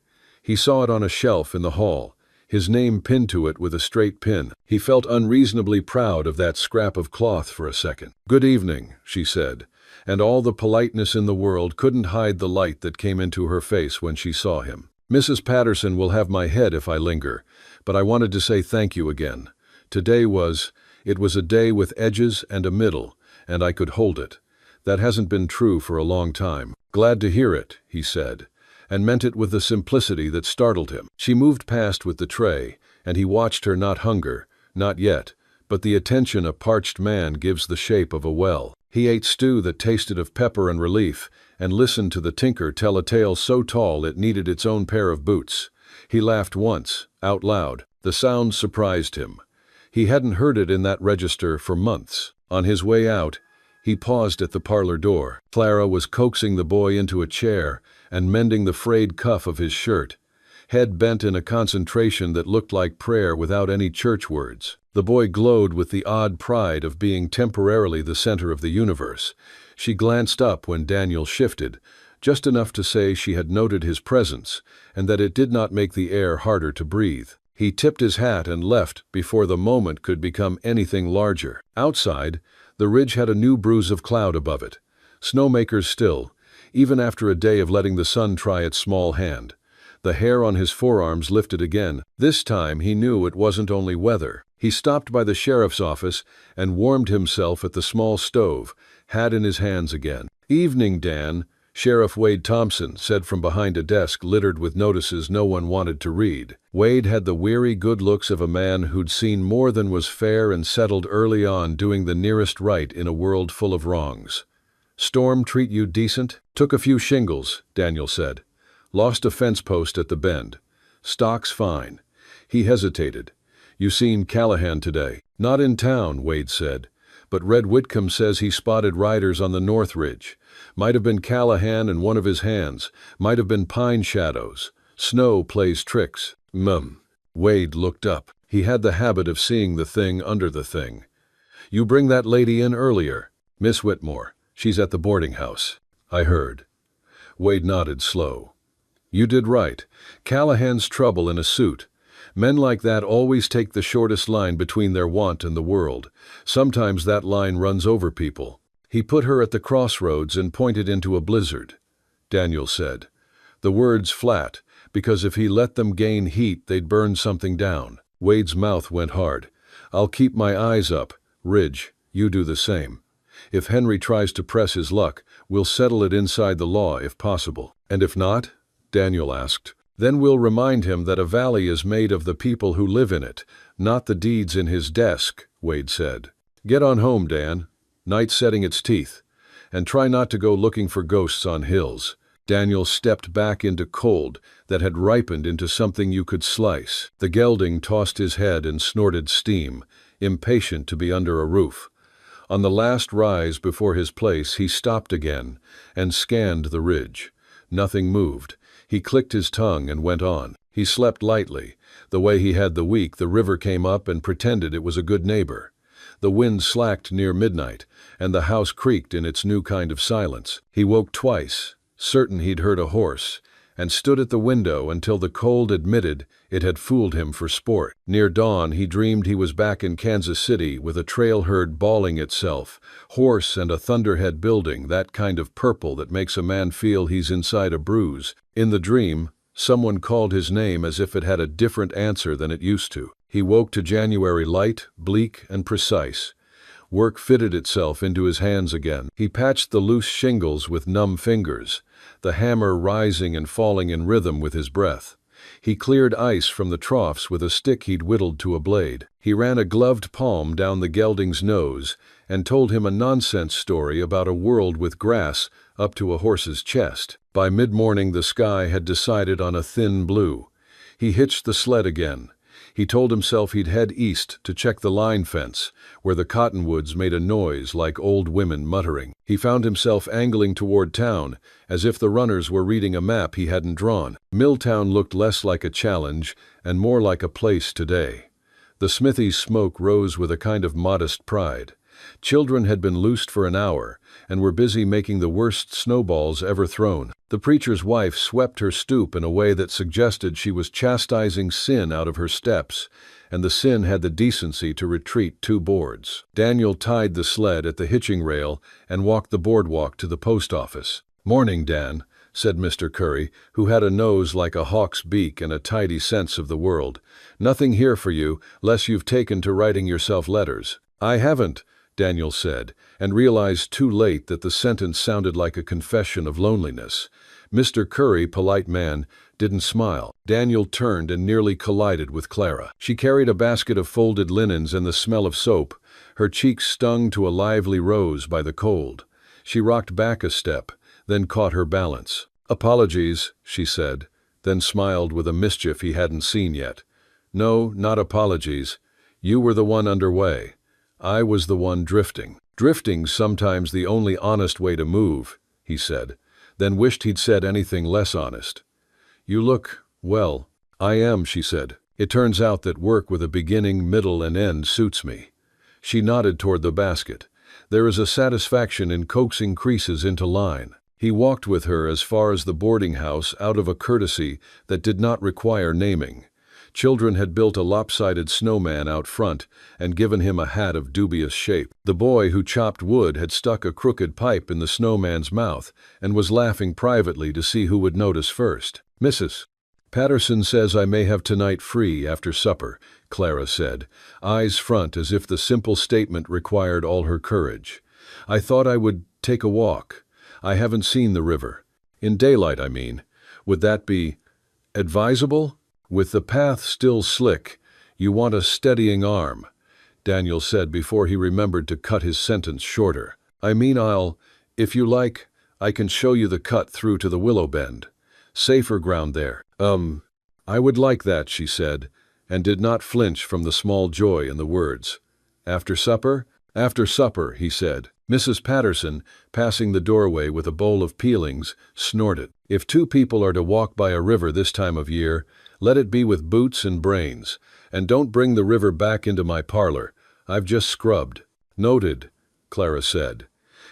[SPEAKER 1] He saw it on a shelf in the hall, his name pinned to it with a straight pin. He felt unreasonably proud of that scrap of cloth for a second. "Good evening," she said, and all the politeness in the world couldn't hide the light that came into her face when she saw him. "Mrs. Patterson will have my head if I linger, but I wanted to say thank you again. It was a day with edges and a middle, and I could hold it. That hasn't been true for a long time." "Glad to hear it," he said, and meant it with the simplicity that startled him. She moved past with the tray, and he watched her, not hunger, not yet, but the attention a parched man gives the shape of a well. He ate stew that tasted of pepper and relief, and listened to the tinker tell a tale so tall it needed its own pair of boots. He laughed once, out loud. The sound surprised him. He hadn't heard it in that register for months. On his way out, he paused at the parlor door. Clara was coaxing the boy into a chair and mending the frayed cuff of his shirt, head bent in a concentration that looked like prayer without any church words. The boy glowed with the odd pride of being temporarily the center of the universe. She glanced up when Daniel shifted, just enough to say she had noted his presence, and that it did not make the air harder to breathe. He tipped his hat and left before the moment could become anything larger. Outside, the ridge had a new bruise of cloud above it. Snowmakers still, even after a day of letting the sun try its small hand. The hair on his forearms lifted again. This time he knew it wasn't only weather. He stopped by the sheriff's office and warmed himself at the small stove, hat in his hands again. "Evening, Dan," Sheriff Wade Thompson said from behind a desk littered with notices no one wanted to read. Wade had the weary good looks of a man who'd seen more than was fair and settled early on doing the nearest right in a world full of wrongs. "Storm treat you decent?" "Took a few shingles," Daniel said. "Lost a fence post at the bend. Stock's fine." He hesitated. "You seen Callahan today?" "Not in town," Wade said. "But Red Whitcomb says he spotted riders on the North Ridge. Might have been Callahan and one of his hands. Might have been pine shadows. Snow plays tricks." Wade looked up. He had the habit of seeing the thing under the thing. "You bring that lady in earlier." "Miss Whitmore. She's at the boarding house." "I heard." Wade nodded slow. "You did right. Callahan's trouble in a suit. Men like that always take the shortest line between their want and the world. Sometimes that line runs over people." "He put her at the crossroads and pointed into a blizzard," Daniel said. The words flat, because if he let them gain heat, they'd burn something down. Wade's mouth went hard. "I'll keep my eyes up. Ridge, you do the same. If Henry tries to press his luck, we'll settle it inside the law if possible." "And if not?" Daniel asked. "Then we'll remind him that a valley is made of the people who live in it, not the deeds in his desk," Wade said. "Get on home, Dan. Night's setting its teeth. And try not to go looking for ghosts on hills." Daniel stepped back into cold that had ripened into something you could slice. The gelding tossed his head and snorted steam, impatient to be under a roof. On the last rise before his place, he stopped again and scanned the ridge. Nothing moved. He clicked his tongue and went on. He slept lightly. The way he had the week, the river came up and pretended it was a good neighbor. The wind slacked near midnight, and the house creaked in its new kind of silence. He woke twice, certain he'd heard a horse, and stood at the window until the cold admitted it had fooled him for sport. Near dawn, he dreamed he was back in Kansas City with a trail herd bawling itself, horse and a thunderhead building, that kind of purple that makes a man feel he's inside a bruise. In the dream, someone called his name as if it had a different answer than it used to. He woke to January light, bleak, and precise. Work fitted itself into his hands again. He patched the loose shingles with numb fingers, the hammer rising and falling in rhythm with his breath. He cleared ice from the troughs with a stick he'd whittled to a blade. He ran a gloved palm down the gelding's nose and told him a nonsense story about a world with grass up to a horse's chest. By mid-morning, the sky had decided on a thin blue. He hitched the sled again. He told himself he'd head east to check the line fence, where the cottonwoods made a noise like old women muttering. He found himself angling toward town, as if the runners were reading a map he hadn't drawn. Milltown looked less like a challenge and more like a place today. The smithy's smoke rose with a kind of modest pride. Children had been loosed for an hour and were busy making the worst snowballs ever thrown. The preacher's wife swept her stoop in a way that suggested she was chastising sin out of her steps, and the sin had the decency to retreat 2 boards. Daniel tied the sled at the hitching rail and walked the boardwalk to the post office. "Morning, Dan," said Mr. Curry, who had a nose like a hawk's beak and a tidy sense of the world. "Nothing here for you, less you've taken to writing yourself letters." "I haven't," Daniel said, and realized too late that the sentence sounded like a confession of loneliness. Mr. Curry, polite man, didn't smile. Daniel turned and nearly collided with Clara. She carried a basket of folded linens and the smell of soap, her cheeks stung to a lively rose by the cold. She rocked back a step, then caught her balance. "Apologies," she said, then smiled with a mischief he hadn't seen yet. "No, not apologies. You were the one underway. I was the one drifting." "Drifting's sometimes the only honest way to move," he said, then wished he'd said anything less honest. "You look, well." "I am," she said. "It turns out that work with a beginning, middle, and end suits me." She nodded toward the basket. "There is a satisfaction in coaxing creases into line." He walked with her as far as the boarding house out of a courtesy that did not require naming. Children had built a lopsided snowman out front and given him a hat of dubious shape. The boy who chopped wood had stuck a crooked pipe in the snowman's mouth and was laughing privately to see who would notice first. "Mrs. Patterson says I may have tonight free after supper," Clara said, eyes front as if the simple statement required all her courage. "I thought I would take a walk. I haven't seen the river. In daylight, I mean. Would that be advisable? With the path still slick, you want a steadying arm," Daniel said before he remembered to cut his sentence shorter. "I mean if you like, I can show you the cut through to the Willow Bend. Safer ground there." I would like that," she said, and did not flinch from the small joy in the words. "After supper?" "After supper," he said. Mrs. Patterson, passing the doorway with a bowl of peelings, snorted. "If 2 people are to walk by a river this time of year, let it be with boots and brains, and don't bring the river back into my parlor. I've just scrubbed." "Noted," Clara said.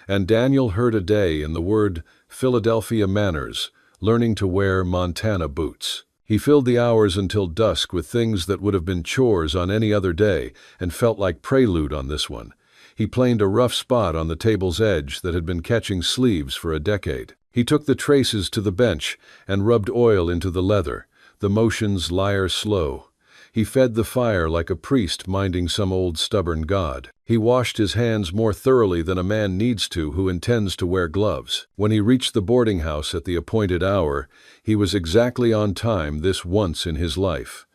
[SPEAKER 1] And Daniel heard a day in the word Philadelphia manners, learning to wear Montana boots. He filled the hours until dusk with things that would have been chores on any other day and felt like prelude on this one. He planed a rough spot on the table's edge that had been catching sleeves for a decade. He took the traces to the bench and rubbed oil into the leather, the motions lyre slow. He fed the fire like a priest minding some old stubborn god. He washed his hands more thoroughly than a man needs to who intends to wear gloves. When he reached the boarding house at the appointed hour, he was exactly on time this once in his life.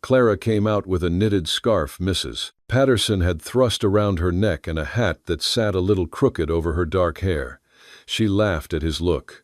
[SPEAKER 1] Clara came out with a knitted scarf Mrs. Patterson had thrust around her neck and a hat that sat a little crooked over her dark hair. She laughed at his look.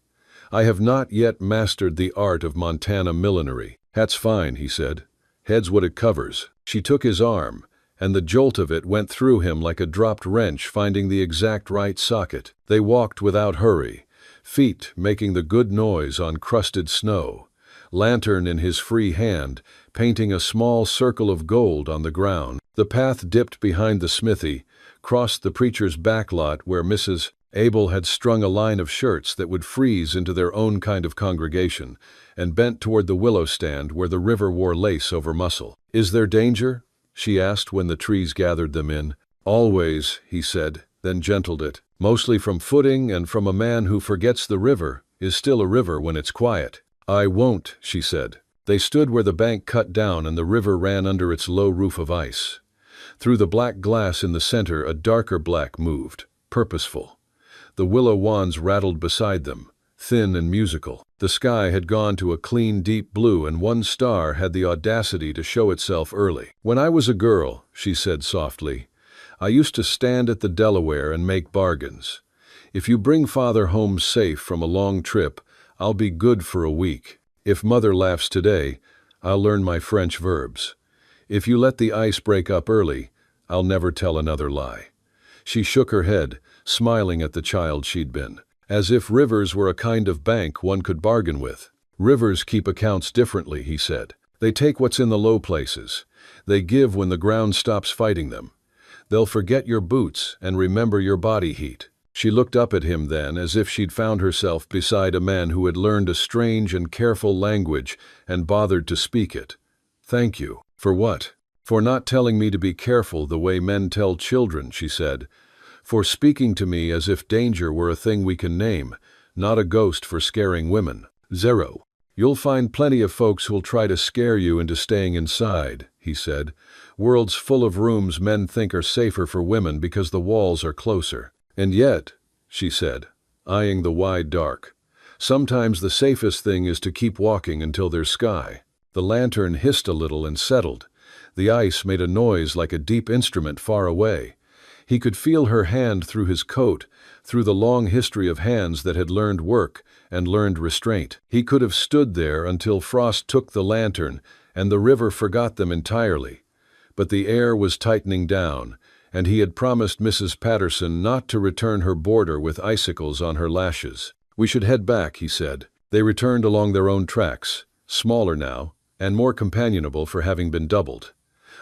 [SPEAKER 1] "I have not yet mastered the art of Montana millinery." "Hat's fine," he said. "Head's what it covers." She took his arm, and the jolt of it went through him like a dropped wrench finding the exact right socket. They walked without hurry, feet making the good noise on crusted snow, lantern in his free hand, painting a small circle of gold on the ground. The path dipped behind the smithy, crossed the preacher's back lot where Mrs. Abel had strung a line of shirts that would freeze into their own kind of congregation, and bent toward the willow stand where the river wore lace over muscle. "Is there danger?" she asked when the trees gathered them in. "Always," he said, then gentled it. "Mostly from footing and from a man who forgets the river is still a river when it's quiet." "I won't," she said. They stood where the bank cut down and the river ran under its low roof of ice. Through the black glass in the center a darker black moved, purposeful. The willow wands rattled beside them, thin and musical. The sky had gone to a clean, deep blue, and one star had the audacity to show itself early. "When I was a girl," she said softly, "I used to stand at the Delaware and make bargains. If you bring father home safe from a long trip, I'll be good for a week. If mother laughs today, I'll learn my French verbs. If you let the ice break up early, I'll never tell another lie." She shook her head, smiling at the child she'd been. "As if rivers were a kind of bank one could bargain with." "Rivers keep accounts differently," he said. "They take what's in the low places. They give when the ground stops fighting them. They'll forget your boots and remember your body heat." She looked up at him then as if she'd found herself beside a man who had learned a strange and careful language and bothered to speak it. "Thank you." "For what?" "For not telling me to be careful the way men tell children," she said. "For speaking to me as if danger were a thing we can name, not a ghost for scaring women." "Zero. You'll find plenty of folks who'll try to scare you into staying inside," he said. "Worlds full of rooms men think are safer for women because the walls are closer." "And yet," she said, eyeing the wide dark, "sometimes the safest thing is to keep walking until there's sky." The lantern hissed a little and settled. The ice made a noise like a deep instrument far away. He could feel her hand through his coat, through the long history of hands that had learned work and learned restraint. He could have stood there until frost took the lantern and the river forgot them entirely. But the air was tightening down, and he had promised Mrs. Patterson not to return her boarder with icicles on her lashes. "We should head back," he said. They returned along their own tracks, smaller now, and more companionable for having been doubled.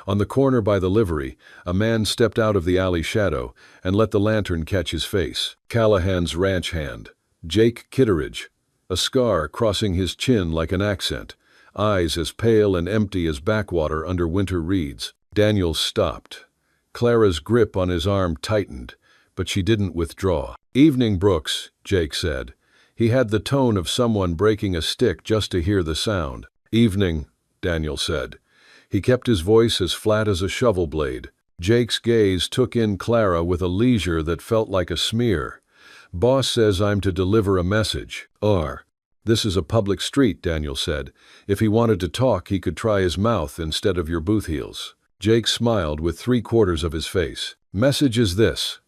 [SPEAKER 1] On the corner by the livery, a man stepped out of the alley shadow and let the lantern catch his face. Callahan's ranch hand, Jake Kitteridge, a scar crossing his chin like an accent, eyes as pale and empty as backwater under winter reeds. Daniel stopped. Clara's grip on his arm tightened, but she didn't withdraw. "Evening, Brooks," Jake said. He had the tone of someone breaking a stick just to hear the sound. "Evening," Daniel said. He kept his voice as flat as a shovel blade. Jake's gaze took in Clara with a leisure that felt like a smear. "Boss says I'm to deliver a message." "This is a public street," Daniel said. "If he wanted to talk, he could try his mouth instead of your booth heels." Jake smiled with 3/4 of his face. "Message is this.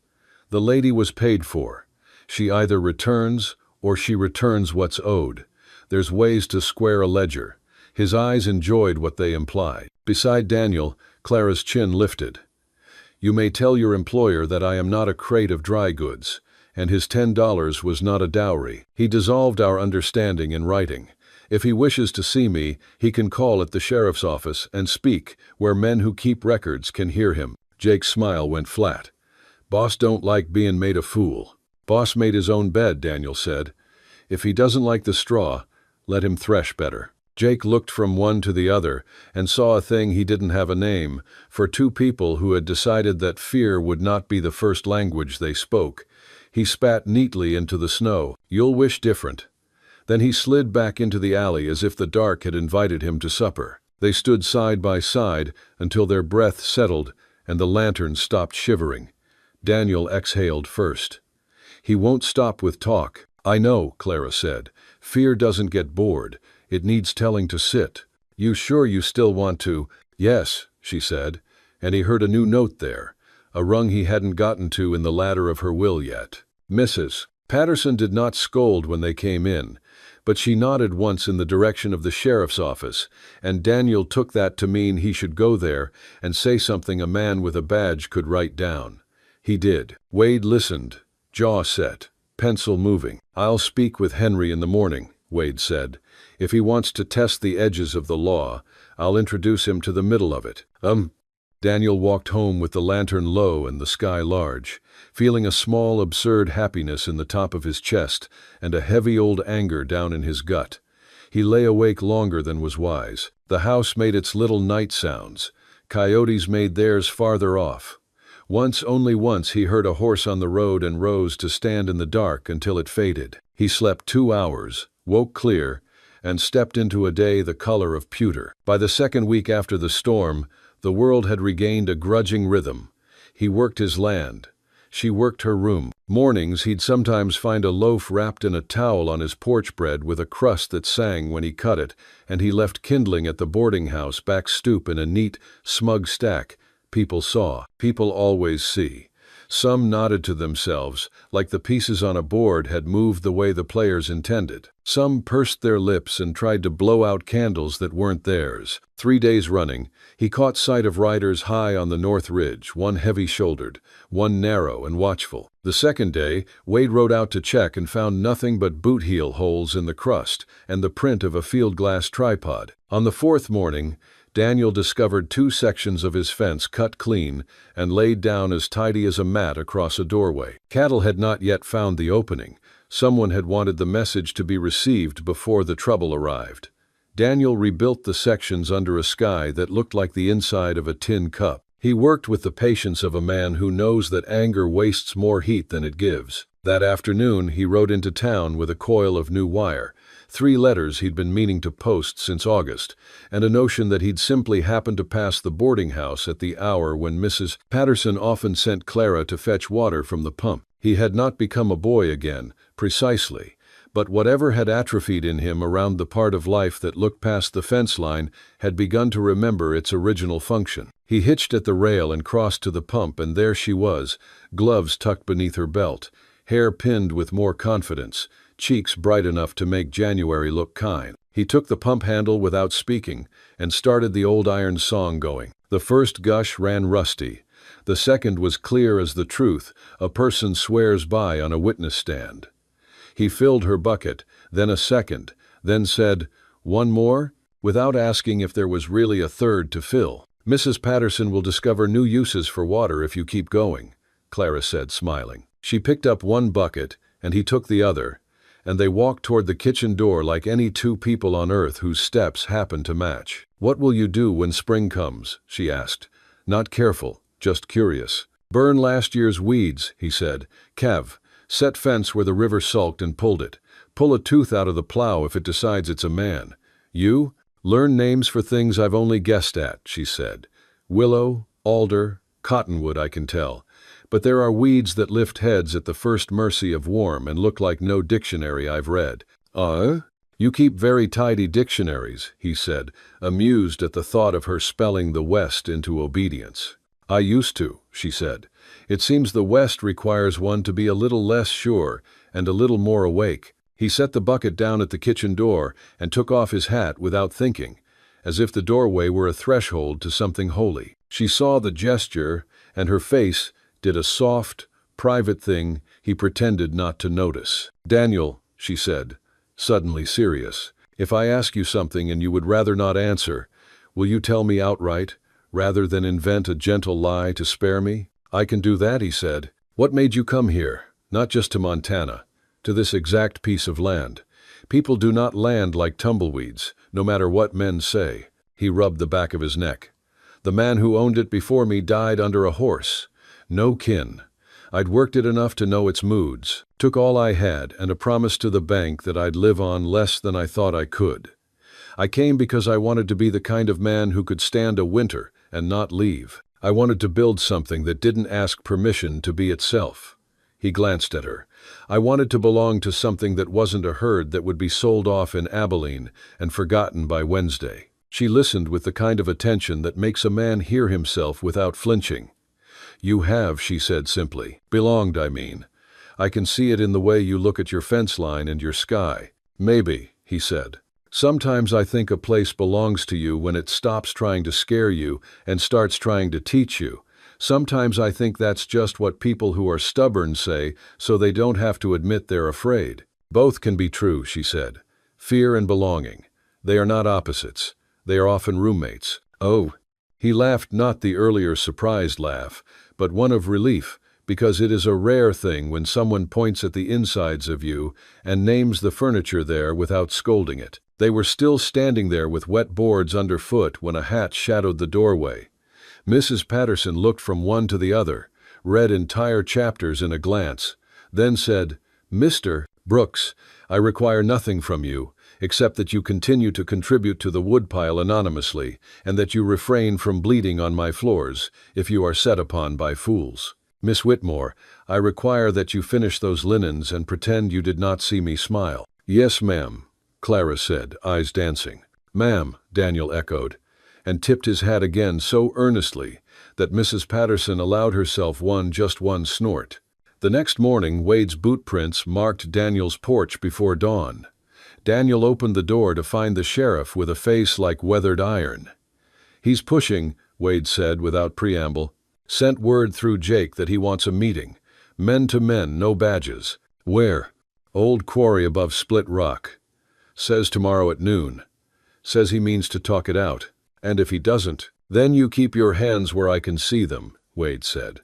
[SPEAKER 1] The lady was paid for. She either returns or she returns what's owed. There's ways to square a ledger." His eyes enjoyed what they implied. Beside Daniel, Clara's chin lifted. "You may tell your employer that I am not a crate of dry goods, and his $10 was not a dowry. He dissolved our understanding in writing. If he wishes to see me, he can call at the sheriff's office and speak where men who keep records can hear him." Jake's smile went flat. "Boss don't like being made a fool." "Boss made his own bed," Daniel said. "If he doesn't like the straw, let him thresh better." Jake looked from one to the other and saw a thing he didn't have a name for two people who had decided that fear would not be the first language they spoke. He spat neatly into the snow. "You'll wish different." Then he slid back into the alley as if the dark had invited him to supper. They stood side by side until their breath settled and the lantern stopped shivering. Daniel exhaled first. "He won't stop with talk." "I know," Clara said. "Fear doesn't get bored. It needs telling to sit." "You sure you still want to?" "Yes," she said, and he heard a new note there, a rung he hadn't gotten to in the ladder of her will yet. "Mrs. Patterson did not scold when they came in, but she nodded once in the direction of the sheriff's office, and Daniel took that to mean he should go there and say something a man with a badge could write down. He did. Wade listened, jaw set, pencil moving. "I'll speak with Henry in the morning," Wade said. "If he wants to test the edges of the law, I'll introduce him to the middle of it." Daniel walked home with the lantern low and the sky large, feeling a small, absurd happiness in the top of his chest and a heavy old anger down in his gut. He lay awake longer than was wise. The house made its little night sounds. Coyotes made theirs farther off. Only once, he heard a horse on the road and rose to stand in the dark until it faded. He slept 2 hours, woke clear, and stepped into a day the color of pewter. By the second week after the storm, the world had regained a grudging rhythm. He worked his land. She worked her room. Mornings, he'd sometimes find a loaf wrapped in a towel on his porch bread with a crust that sang when he cut it, and he left kindling at the boarding house back stoop in a neat, smug stack. People saw. People always see. Some nodded to themselves, like the pieces on a board had moved the way the players intended. Some pursed their lips and tried to blow out candles that weren't theirs. 3 days running, he caught sight of riders high on the north ridge, one heavy-shouldered, one narrow and watchful. The second day, Wade rode out to check and found nothing but boot heel holes in the crust and the print of a field glass tripod. On the fourth morning, Daniel discovered 2 sections of his fence cut clean and laid down as tidy as a mat across a doorway. Cattle had not yet found the opening. Someone had wanted the message to be received before the trouble arrived. Daniel rebuilt the sections under a sky that looked like the inside of a tin cup. He worked with the patience of a man who knows that anger wastes more heat than it gives. That afternoon, he rode into town with a coil of new wire, 3 letters he'd been meaning to post since August, and a notion that he'd simply happened to pass the boarding house at the hour when Mrs. Patterson often sent Clara to fetch water from the pump. He had not become a boy again, precisely, but whatever had atrophied in him around the part of life that looked past the fence line had begun to remember its original function. He hitched at the rail and crossed to the pump, and there she was, gloves tucked beneath her belt, hair pinned with more confidence, cheeks bright enough to make January look kind. He took the pump handle without speaking and started the old iron song going. The first gush ran rusty. The second was clear as the truth a person swears by on a witness stand. He filled her bucket, then a second, then said, "One more?" without asking if there was really a third to fill. "Mrs. Patterson will discover new uses for water if you keep going," Clara said, smiling. She picked up one bucket, and he took the other, and they walked toward the kitchen door like any 2 people on earth whose steps happened to match. "What will you do when spring comes?" she asked. Not careful, just curious. "Burn last year's weeds," he said. "Cav, set fence where the river sulked and pulled it. Pull a tooth out of the plow if it decides it's a man. You? Learn names for things I've only guessed at," she said. "Willow, alder, cottonwood, I can tell. But there are weeds that lift heads at the first mercy of warm and look like no dictionary I've read." You keep very tidy dictionaries," he said, amused at the thought of her spelling the West into obedience. "I used to," she said. "It seems the West requires one to be a little less sure and a little more awake." He set the bucket down at the kitchen door and took off his hat without thinking, as if the doorway were a threshold to something holy. She saw the gesture, and her face did a soft, private thing he pretended not to notice. "Daniel," she said, suddenly serious, "if I ask you something and you would rather not answer, will you tell me outright, rather than invent a gentle lie to spare me?" "I can do that," he said. "What made you come here? Not just to Montana, to this exact piece of land. People do not land like tumbleweeds, no matter what men say." He rubbed the back of his neck. "The man who owned it before me died under a horse. No kin. I'd worked it enough to know its moods. Took all I had and a promise to the bank that I'd live on less than I thought I could. I came because I wanted to be the kind of man who could stand a winter and not leave. I wanted to build something that didn't ask permission to be itself." He glanced at her. "I wanted to belong to something that wasn't a herd that would be sold off in Abilene and forgotten by Wednesday." She listened with the kind of attention that makes a man hear himself without flinching. "You have," she said simply. "Belonged, I mean. I can see it in the way you look at your fence line and your sky." "Maybe," he said. "Sometimes I think a place belongs to you when it stops trying to scare you and starts trying to teach you. Sometimes I think that's just what people who are stubborn say so they don't have to admit they're afraid." "Both can be true," she said. "Fear and belonging. They are not opposites. They are often roommates." "Oh." He laughed, not the earlier surprised laugh, but one of relief, because it is a rare thing when someone points at the insides of you and names the furniture there without scolding it. They were still standing there with wet boards underfoot when a hat shadowed the doorway. Mrs. Patterson looked from one to the other, read entire chapters in a glance, then said, "Mr. Brooks, I require nothing from you, except that you continue to contribute to the woodpile anonymously, and that you refrain from bleeding on my floors if you are set upon by fools. Miss Whitmore, I require that you finish those linens and pretend you did not see me smile." "Yes, ma'am," Clara said, eyes dancing. "Ma'am," Daniel echoed, and tipped his hat again so earnestly that Mrs. Patterson allowed herself just one snort. The next morning, Wade's boot prints marked Daniel's porch before dawn. Daniel opened the door to find the sheriff with a face like weathered iron. "He's pushing," Wade said without preamble. "Sent word through Jake that he wants a meeting. Men to men, no badges." "Where?" "Old quarry above Split Rock. Says tomorrow at noon. Says he means to talk it out. And if he doesn't, then you keep your hands where I can see them," Wade said.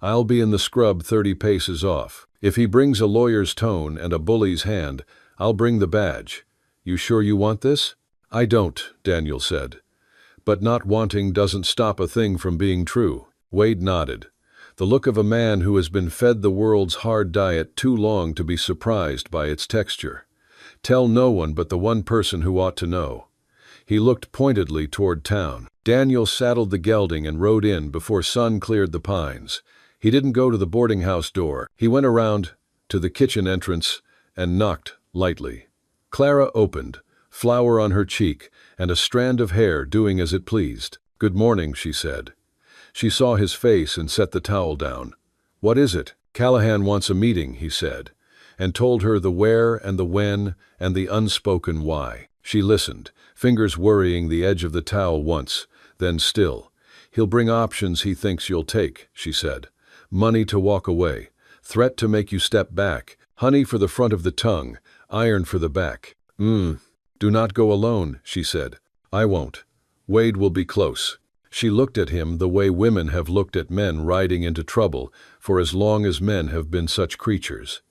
[SPEAKER 1] "I'll be in the scrub 30 paces off. If he brings a lawyer's tone and a bully's hand, I'll bring the badge. You sure you want this?" "I don't," Daniel said. "But not wanting doesn't stop a thing from being true." Wade nodded, the look of a man who has been fed the world's hard diet too long to be surprised by its texture. "Tell no one but the one person who ought to know." He looked pointedly toward town. Daniel saddled the gelding and rode in before sun cleared the pines. He didn't go to the boarding house door. He went around to the kitchen entrance and knocked lightly. Clara opened, flower on her cheek and a strand of hair doing as it pleased. "Good morning," she said. She saw his face and set the towel down. "What is it?" "Callahan wants a meeting," he said, and told her the where and the when and the unspoken why. She listened, fingers worrying the edge of the towel once, then still. "He'll bring options he thinks you'll take," she said. "Money to walk away, threat to make you step back, honey for the front of the tongue, iron for the back." Do not go alone," she said. "I won't. Wade will be close." She looked at him the way women have looked at men riding into trouble for as long as men have been such creatures.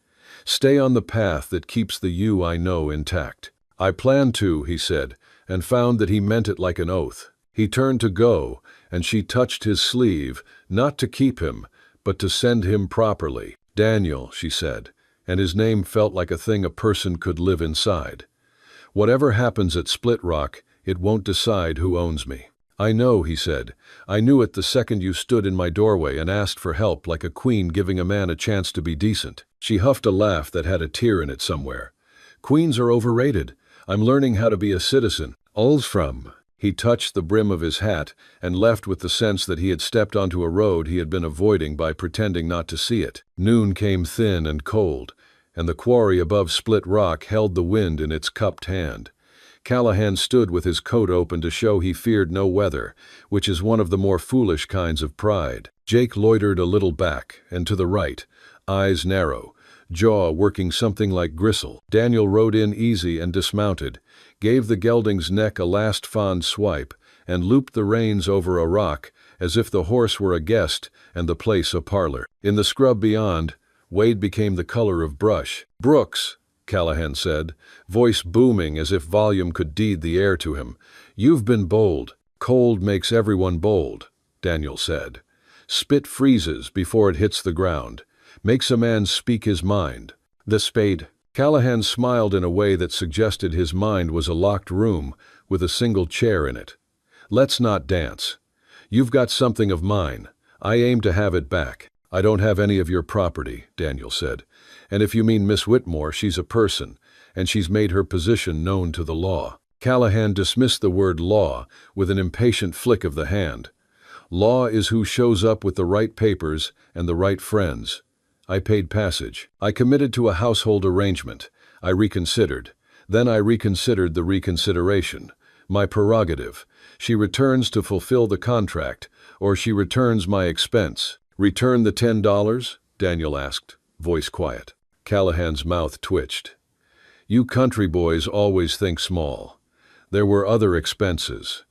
[SPEAKER 1] "Stay on the path that keeps the you I know intact." "I plan to," he said, and found that he meant it like an oath. He turned to go, and she touched his sleeve, not to keep him, but to send him properly. "Daniel," she said, and his name felt like a thing a person could live inside. "Whatever happens at Split Rock, it won't decide who owns me." "I know," he said. "I knew it the second you stood in my doorway and asked for help like a queen giving a man a chance to be decent." She huffed a laugh that had a tear in it somewhere. "Queens are overrated. I'm learning how to be a citizen." "All's from." He touched the brim of his hat and left with the sense that he had stepped onto a road he had been avoiding by pretending not to see it. Noon came thin and cold, and the quarry above Split Rock held the wind in its cupped hand. Callahan stood with his coat open to show he feared no weather, which is one of the more foolish kinds of pride. Jake loitered a little back and to the right, eyes narrow, jaw working something like gristle. Daniel rode in easy and dismounted, gave the gelding's neck a last fond swipe, and looped the reins over a rock as if the horse were a guest and the place a parlor. In the scrub beyond, Wade became the color of brush. "Brooks," Callahan said, voice booming as if volume could deed the air to him. "You've been bold." "Cold makes everyone bold," Daniel said. "Spit freezes before it hits the ground. Makes a man speak his mind." "The spade." Callahan smiled in a way that suggested his mind was a locked room with a single chair in it. "Let's not dance. You've got something of mine. I aim to have it back." "I don't have any of your property," Daniel said. "And if you mean Miss Whitmore, she's a person, and she's made her position known to the law." Callahan dismissed the word law with an impatient flick of the hand. "Law is who shows up with the right papers and the right friends. I paid passage. I committed to a household arrangement. I reconsidered. Then I reconsidered the reconsideration. My prerogative. She returns to fulfill the contract, or she returns my expense." "Return the $10? Daniel asked, voice quiet. Callahan's mouth twitched. "You country boys always think small. There were other expenses.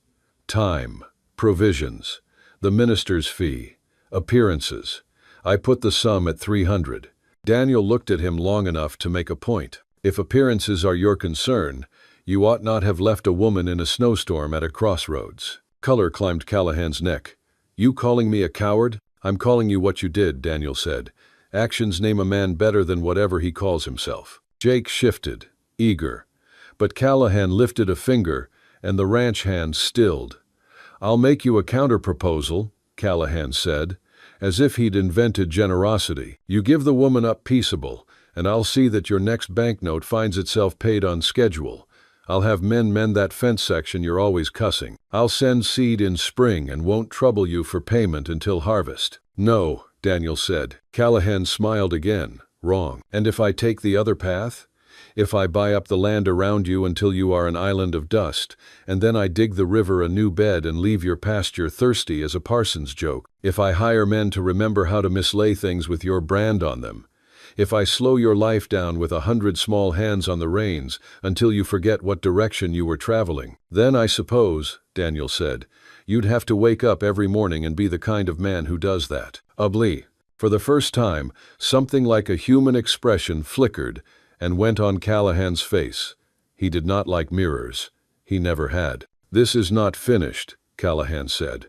[SPEAKER 1] Time." provisions, the minister's fee, appearances. I put the sum at 300. Daniel looked at him long enough to make a point. If appearances are your concern, you ought not have left a woman in a snowstorm at a crossroads. Color climbed Callahan's neck. You calling me a coward? I'm calling you what you did, Daniel said. Actions name a man better than whatever he calls himself. Jake shifted, eager. But Callahan lifted a finger, and the ranch hand stilled. I'll make you a counter-proposal, Callahan said, as if he'd invented generosity. You give the woman up peaceable, and I'll see that your next banknote finds itself paid on schedule. I'll have men mend that fence section you're always cussing. I'll send seed in spring and won't trouble you for payment until harvest. No, Daniel said. Callahan smiled again. Wrong. And if I take the other path? If I buy up the land around you until you are an island of dust, and then I dig the river a new bed and leave your pasture thirsty as a parson's joke? If I hire men to remember how to mislay things with your brand on them? If I slow your life down with 100 small hands on the reins until you forget what direction you were traveling? Then I suppose, Daniel said, you'd have to wake up every morning and be the kind of man who does that. Ugly. For the first time, something like a human expression flickered and went on Callahan's face. He did not like mirrors. He never had. This is not finished, Callahan said.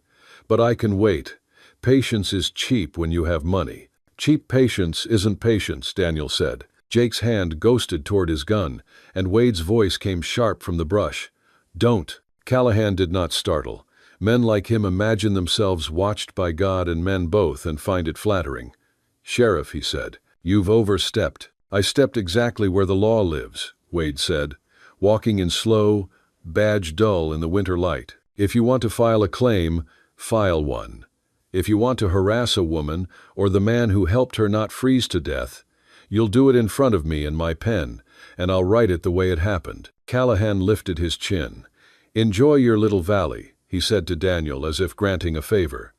[SPEAKER 1] But I can wait. Patience is cheap when you have money. Cheap patience isn't patience, Daniel said. Jake's hand ghosted toward his gun, and Wade's voice came sharp from the brush. Don't. Callahan did not startle. Men like him imagine themselves watched by God and men both and find it flattering. Sheriff, he said, you've overstepped. I stepped exactly where the law lives, Wade said, walking in slow, badge dull in the winter light. If you want to file a claim, file one. If you want to harass a woman or the man who helped her not freeze to death, you'll do it in front of me in my pen, and I'll write it the way it happened. Callahan lifted his chin. Enjoy your little valley, he said to Daniel as if granting a favor.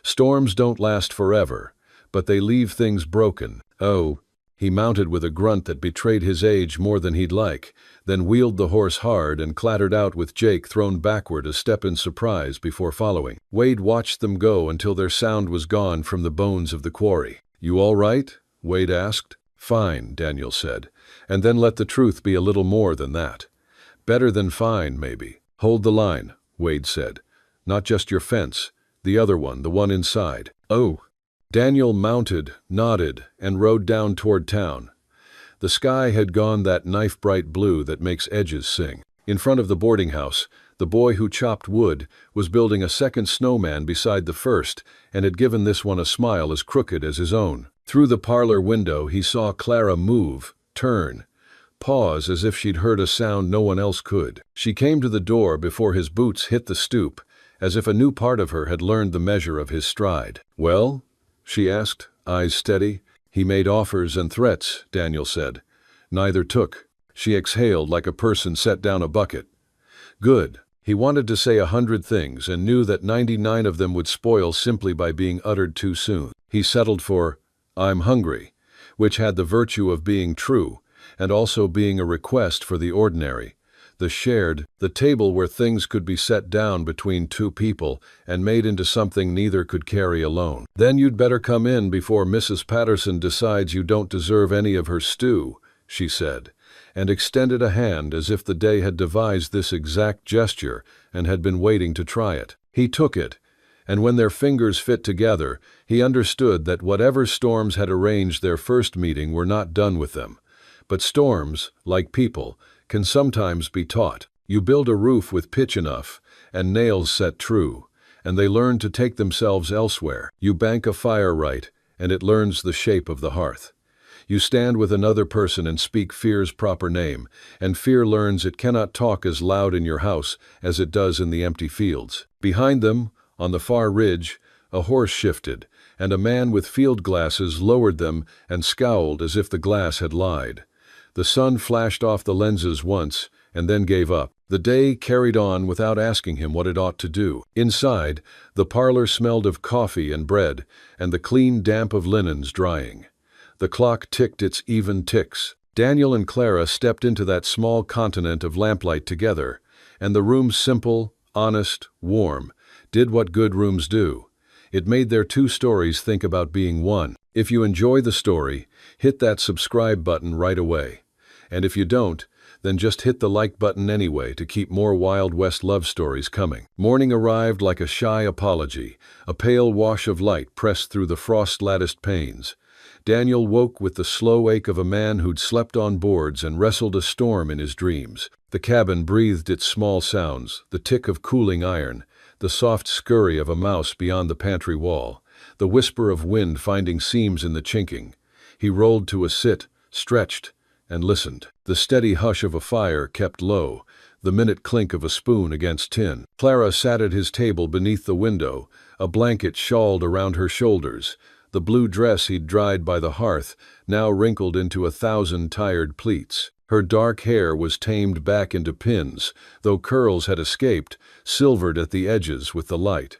[SPEAKER 1] Storms don't last forever, but they leave things broken. Oh, he mounted with a grunt that betrayed his age more than he'd like, then wheeled the horse hard and clattered out with Jake thrown backward a step in surprise before following. Wade watched them go until their sound was gone from the bones of the quarry. You all right? Wade asked. Fine, Daniel said, and then let the truth be a little more than that. Better than fine, maybe. Hold the line, Wade said. Not just your fence, the other one, the one inside. Oh. Daniel mounted, nodded, and rode down toward town. The sky had gone that knife-bright blue that makes edges sing. In front of the boarding house, the boy who chopped wood was building a second snowman beside the first and had given this one a smile as crooked as his own. Through the parlor window he saw Clara move, turn, pause as if she'd heard a sound no one else could. She came to the door before his boots hit the stoop, as if a new part of her had learned the measure of his stride. Well? She asked, eyes steady. He made offers and threats, Daniel said. Neither took. She exhaled like a person set down a bucket. Good. He wanted to say 100 things and knew that 99 of them would spoil simply by being uttered too soon. He settled for, I'm hungry, which had the virtue of being true and also being a request for the ordinary, the shared, the table where things could be set down between two people and made into something neither could carry alone. Then you'd better come in before Mrs. Patterson decides you don't deserve any of her stew, she said, and extended a hand as if the day had devised this exact gesture and had been waiting to try it. He took it, and when their fingers fit together, he understood that whatever storms had arranged their first meeting were not done with them. But storms, like people, can sometimes be taught. You build a roof with pitch enough, and nails set true, and they learn to take themselves elsewhere. You bank a fire right, and it learns the shape of the hearth. You stand with another person and speak fear's proper name, and fear learns it cannot talk as loud in your house as it does in the empty fields. Behind them, on the far ridge, a horse shifted, and a man with field glasses lowered them and scowled as if the glass had lied. The sun flashed off the lenses once, and then gave up. The day carried on without asking him what it ought to do. Inside, the parlor smelled of coffee and bread, and the clean damp of linens drying. The clock ticked its even ticks. Daniel and Clara stepped into that small continent of lamplight together, and the room simple, honest, warm, did what good rooms do. It made their two stories think about being one. If you enjoy the story, hit that subscribe button right away. And if you don't, then just hit the like button anyway to keep more Wild West love stories coming. Morning arrived like a shy apology, a pale wash of light pressed through the frost-latticed panes. Daniel woke with the slow ache of a man who'd slept on boards and wrestled a storm in his dreams. The cabin breathed its small sounds, the tick of cooling iron, the soft scurry of a mouse beyond the pantry wall, the whisper of wind finding seams in the chinking. He rolled to a sit, stretched, and listened. The steady hush of a fire kept low, the minute clink of a spoon against tin. Clara sat at his table beneath the window, a blanket shawled around her shoulders. The blue dress he'd dried by the hearth now wrinkled into 1,000 tired pleats. Her dark hair was tamed back into pins, though curls had escaped, silvered at the edges with the light.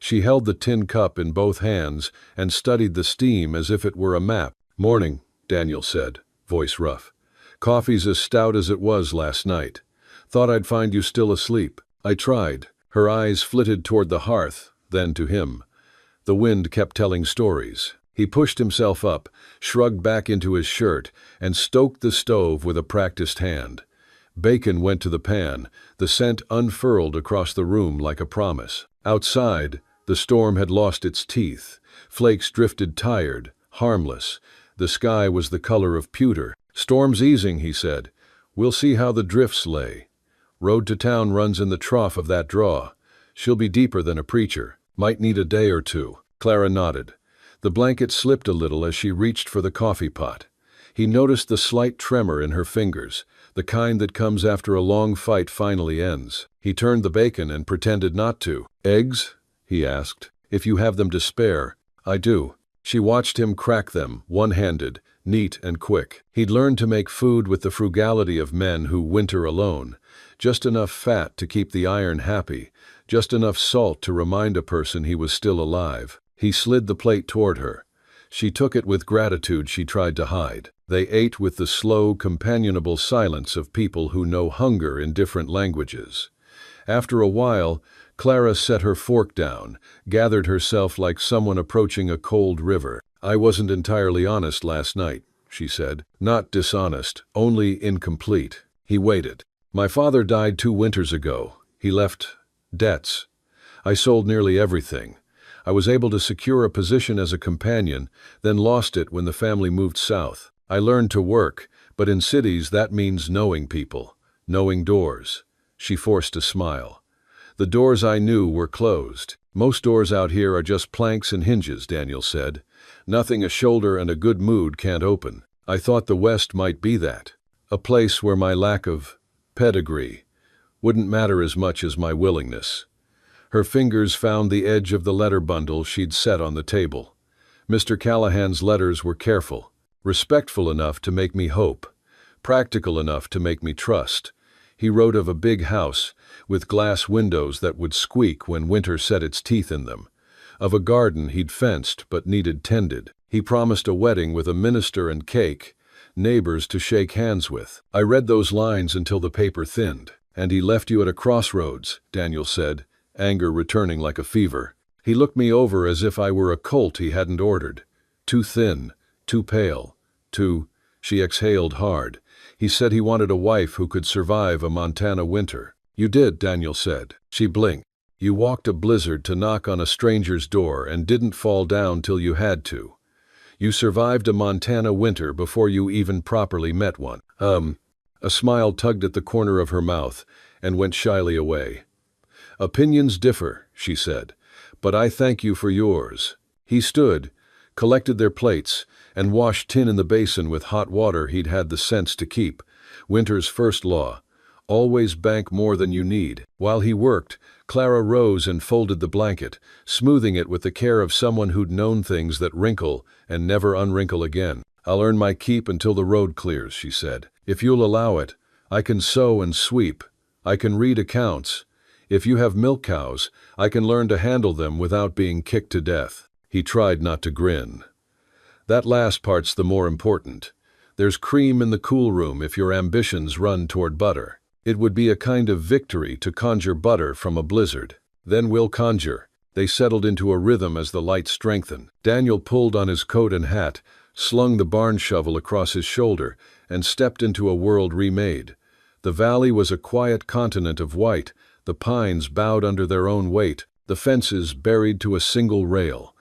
[SPEAKER 1] She held the tin cup in both hands and studied the steam as if it were a map. "Morning," Daniel said, voice rough. "Coffee's as stout as it was last night. Thought I'd find you still asleep." "I tried." Her eyes flitted toward the hearth, then to him. The wind kept telling stories. He pushed himself up, shrugged back into his shirt, and stoked the stove with a practiced hand. Bacon went to the pan, the scent unfurled across the room like a promise. Outside, the storm had lost its teeth. Flakes drifted tired, harmless. The sky was the color of pewter. "Storm's easing," he said. "We'll see how the drifts lay. Road to town runs in the trough of that draw. She'll be deeper than a preacher. Might need a day or two." Clara nodded. The blanket slipped a little as she reached for the coffee pot. He noticed the slight tremor in her fingers, the kind that comes after a long fight finally ends. He turned the bacon and pretended not to. "Eggs?" he asked. "If you have them to spare." "I do." She watched him crack them, one-handed, neat and quick. He'd learned to make food with the frugality of men who winter alone. Just enough fat to keep the iron happy, just enough salt to remind a person he was still alive. He slid the plate toward her. She took it with gratitude she tried to hide. They ate with the slow, companionable silence of people who know hunger in different languages. After a while, Clara set her fork down, gathered herself like someone approaching a cold river. "I wasn't entirely honest last night," she said. "Not dishonest, only incomplete." He waited. "My father died 2 winters ago. He left debts. I sold nearly everything. I was able to secure a position as a companion, then lost it when the family moved south. I learned to work, but in cities that means knowing people, knowing doors." She forced a smile. "The doors I knew were closed. Most doors out here are just planks and hinges," Daniel said. "Nothing a shoulder and a good mood can't open. I thought the West might be that. A place where my lack of pedigree wouldn't matter as much as my willingness." Her fingers found the edge of the letter bundle she'd set on the table. "Mr. Callahan's letters were careful, respectful enough to make me hope, practical enough to make me trust. He wrote of a big house, with glass windows that would squeak when winter set its teeth in them, of a garden he'd fenced but needed tended. He promised a wedding with a minister and cake, neighbors to shake hands with. I read those lines until the paper thinned." "And he left you at a crossroads," Daniel said, anger returning like a fever. "He looked me over as if I were a colt he hadn't ordered. Too thin, too pale, too—" She exhaled hard. "He said he wanted a wife who could survive a Montana winter." "You did," Daniel said. She blinked. "You walked a blizzard to knock on a stranger's door and didn't fall down till you had to. You survived a Montana winter before you even properly met one." A smile tugged at the corner of her mouth and went shyly away. "Opinions differ," she said, "but I thank you for yours." He stood, collected their plates, and washed tin in the basin with hot water he'd had the sense to keep. Winter's first law: always bank more than you need. While he worked, Clara rose and folded the blanket, smoothing it with the care of someone who'd known things that wrinkle and never unwrinkle again. "I'll earn my keep until the road clears," she said. "If you'll allow it, I can sew and sweep. I can read accounts. If you have milk cows, I can learn to handle them without being kicked to death." He tried not to grin. "That last part's the more important. There's cream in the cool room if your ambitions run toward butter. It would be a kind of victory to conjure butter from a blizzard." Then we'll conjure." They settled into a rhythm as the light strengthened. Daniel pulled on his coat and hat, slung the barn shovel across his shoulder, and stepped into a world remade. The valley was a quiet continent of white, the pines bowed under their own weight, the fences buried to a single rail.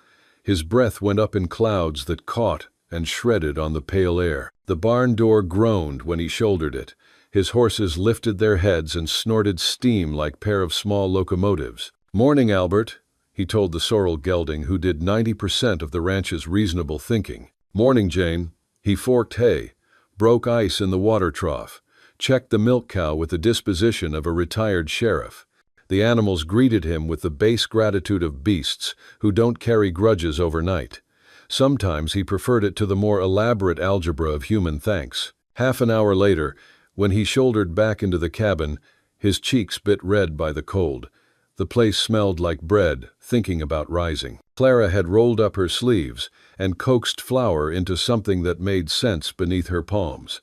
[SPEAKER 1] His breath went up in clouds that caught and shredded on the pale air. The barn door groaned when he shouldered it. His horses lifted their heads and snorted steam like a pair of small locomotives. "Morning, Albert," he told the sorrel gelding who did 90% of the ranch's reasonable thinking. "Morning, Jane." He forked hay, broke ice in the water trough, checked the milk cow with the disposition of a retired sheriff. The animals greeted him with the base gratitude of beasts who don't carry grudges overnight. Sometimes he preferred it to the more elaborate algebra of human thanks. Half an hour later, when he shouldered back into the cabin, his cheeks bit red by the cold. The place smelled like bread, thinking about rising. Clara had rolled up her sleeves and coaxed flour into something that made sense beneath her palms.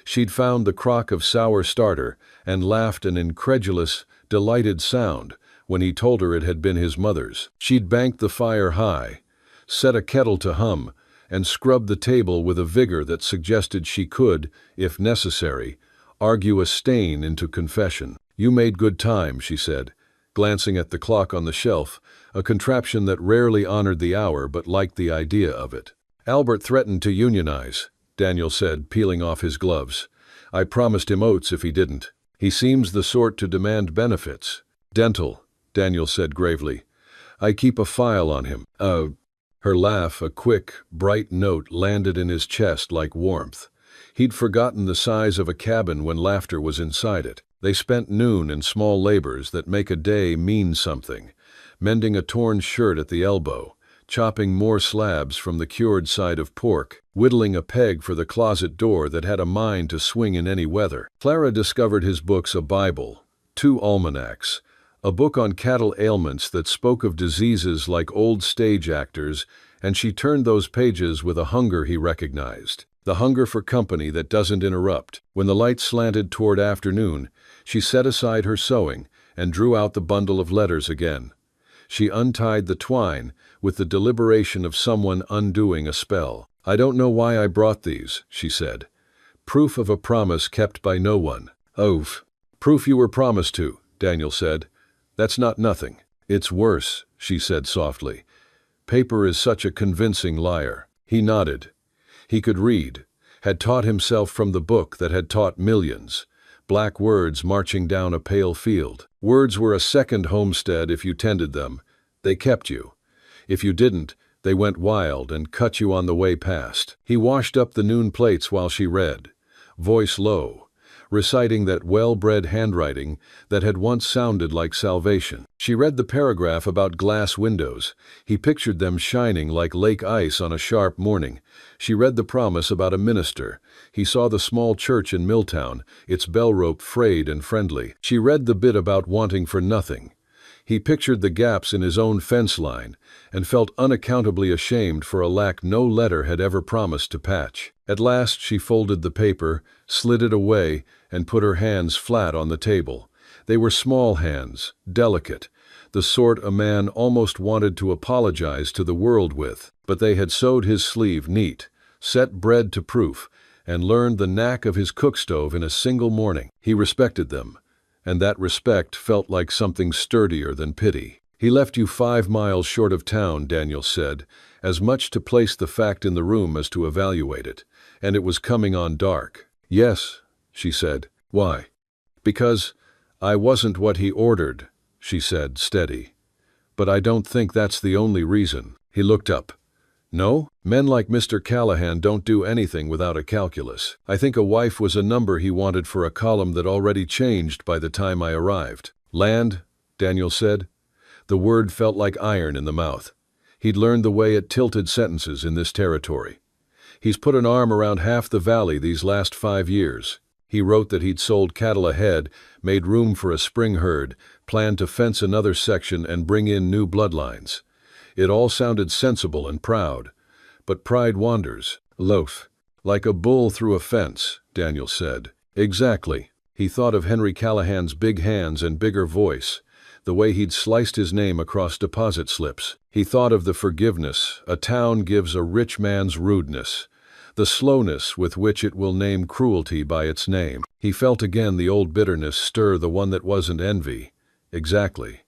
[SPEAKER 1] She'd found the crock of sour starter and laughed an incredulous, delighted sound when he told her it had been his mother's. She'd banked the fire high, set a kettle to hum, and scrubbed the table with a vigor that suggested she could, if necessary, argue a stain into confession. "You made good time," she said, glancing at the clock on the shelf, a contraption that rarely honored the hour but liked the idea of it. "Albert threatened to unionize," Daniel said, peeling off his gloves. "I promised him oats if he didn't. He seems the sort to demand benefits." "Dental," Daniel said gravely. "I keep a file on him." Her laugh, a quick, bright note, landed in his chest like warmth. He'd forgotten the size of a cabin when laughter was inside it. They spent noon in small labors that make a day mean something, mending a torn shirt at the elbow, chopping more slabs from the cured side of pork, whittling a peg for the closet door that had a mind to swing in any weather. Clara discovered his books a Bible, 2 almanacs, a book on cattle ailments that spoke of diseases like old stage actors, and she turned those pages with a hunger he recognized. The hunger for company that doesn't interrupt. When the light slanted toward afternoon, she set aside her sewing and drew out the bundle of letters again. She untied the twine with the deliberation of someone undoing a spell. "I don't know why I brought these," she said. "Proof of a promise kept by no one." "Oh, proof you were promised to," Daniel said. "That's not nothing." "It's worse," she said softly. "Paper is such a convincing liar." He nodded. He could read, had taught himself from the book that had taught millions. Black words marching down a pale field. Words were a second homestead if you tended them. They kept you. If you didn't, they went wild and cut you on the way past. He washed up the noon plates while she read, voice low, reciting that well-bred handwriting that had once sounded like salvation. She read the paragraph about glass windows. He pictured them shining like lake ice on a sharp morning. She read the promise about a minister. He saw the small church in Milltown, its bell rope frayed and friendly. She read the bit about wanting for nothing. He pictured the gaps in his own fence line and felt unaccountably ashamed for a lack no letter had ever promised to patch. At last she folded the paper, slid it away, and put her hands flat on the table. They were small hands, delicate, the sort a man almost wanted to apologize to the world with, but they had sewed his sleeve neat, set bread to proof, and learned the knack of his cook-stove in a single morning. He respected them, and that respect felt like something sturdier than pity. "He left you 5 miles short of town," Daniel said, as much to place the fact in the room as to evaluate it, "and it was coming on dark." "Yes," she said. "Why?" "Because I wasn't what he ordered," she said, steady. "But I don't think that's the only reason." He looked up. "No? Men like Mr. Callahan don't do anything without a calculus. I think a wife was a number he wanted for a column that already changed by the time I arrived." "Land?" Daniel said. The word felt like iron in the mouth. He'd learned the way it tilted sentences in this territory. "He's put an arm around half the valley these last 5 years. He wrote that he'd sold cattle ahead, made room for a spring herd, planned to fence another section and bring in new bloodlines. It all sounded sensible and proud. But pride wanders. Loaf. Like a bull through a fence," Daniel said. "Exactly." He thought of Henry Callahan's big hands and bigger voice, the way he'd sliced his name across deposit slips. He thought of the forgiveness a town gives a rich man's rudeness, the slowness with which it will name cruelty by its name. He felt again the old bitterness stir, the one that wasn't envy. Exactly.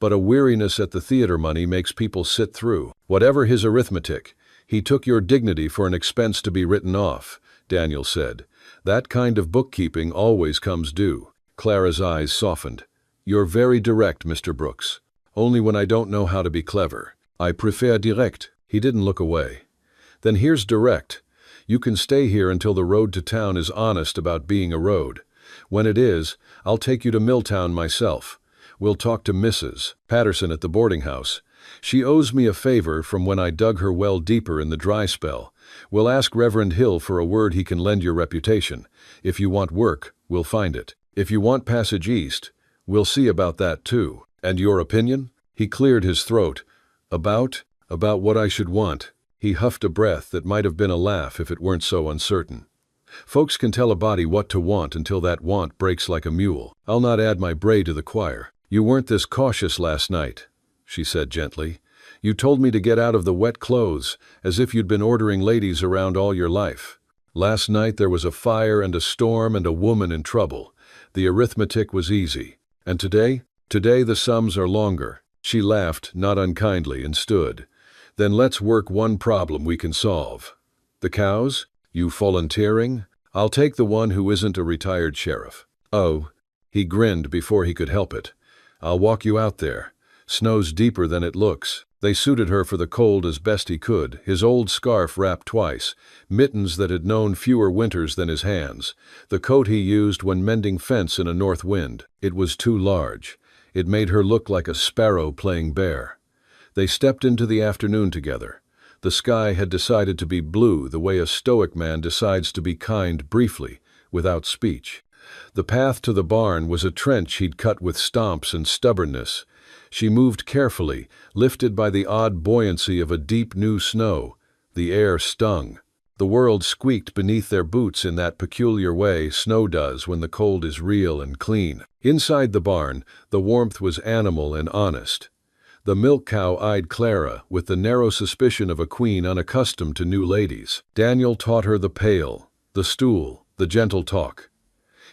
[SPEAKER 1] But a weariness at the theater money makes people sit through. Whatever his arithmetic, he took your dignity for an expense to be written off, Daniel said. That kind of bookkeeping always comes due. Clara's eyes softened. You're very direct, Mr. Brooks. Only when I don't know how to be clever. I prefer direct. He didn't look away. Then here's direct. You can stay here until the road to town is honest about being a road. When it is, I'll take you to Milltown myself. We'll talk to Mrs. Patterson at the boarding house. She owes me a favor from when I dug her well deeper in the dry spell. We'll ask Reverend Hill for a word he can lend your reputation. If you want work, we'll find it. If you want passage east, we'll see about that too. And your opinion? He cleared his throat. About what I should want. He huffed a breath that might have been a laugh if it weren't so uncertain. Folks can tell a body what to want until that want breaks like a mule. I'll not add my bray to the choir. You weren't this cautious last night, she said gently. You told me to get out of the wet clothes, as if you'd been ordering ladies around all your life. Last night there was a fire and a storm and a woman in trouble. The arithmetic was easy. And today the sums are longer. She laughed, not unkindly, and stood. Then let's work one problem we can solve. The cows? You volunteering? I'll take the one who isn't a retired sheriff. Oh, he grinned before he could help it. I'll walk you out there. Snow's deeper than it looks. They suited her for the cold as best he could, his old scarf wrapped twice, mittens that had known fewer winters than his hands, the coat he used when mending fence in a north wind. It was too large. It made her look like a sparrow playing bear. They stepped into the afternoon together. The sky had decided to be blue the way a stoic man decides to be kind briefly, without speech. The path to the barn was a trench he'd cut with stomps and stubbornness. She moved carefully, lifted by the odd buoyancy of a deep new snow. The air stung. The world squeaked beneath their boots in that peculiar way snow does when the cold is real and clean. Inside the barn, the warmth was animal and honest. The milk cow eyed Clara with the narrow suspicion of a queen unaccustomed to new ladies. Daniel taught her the pail, the stool, the gentle talk.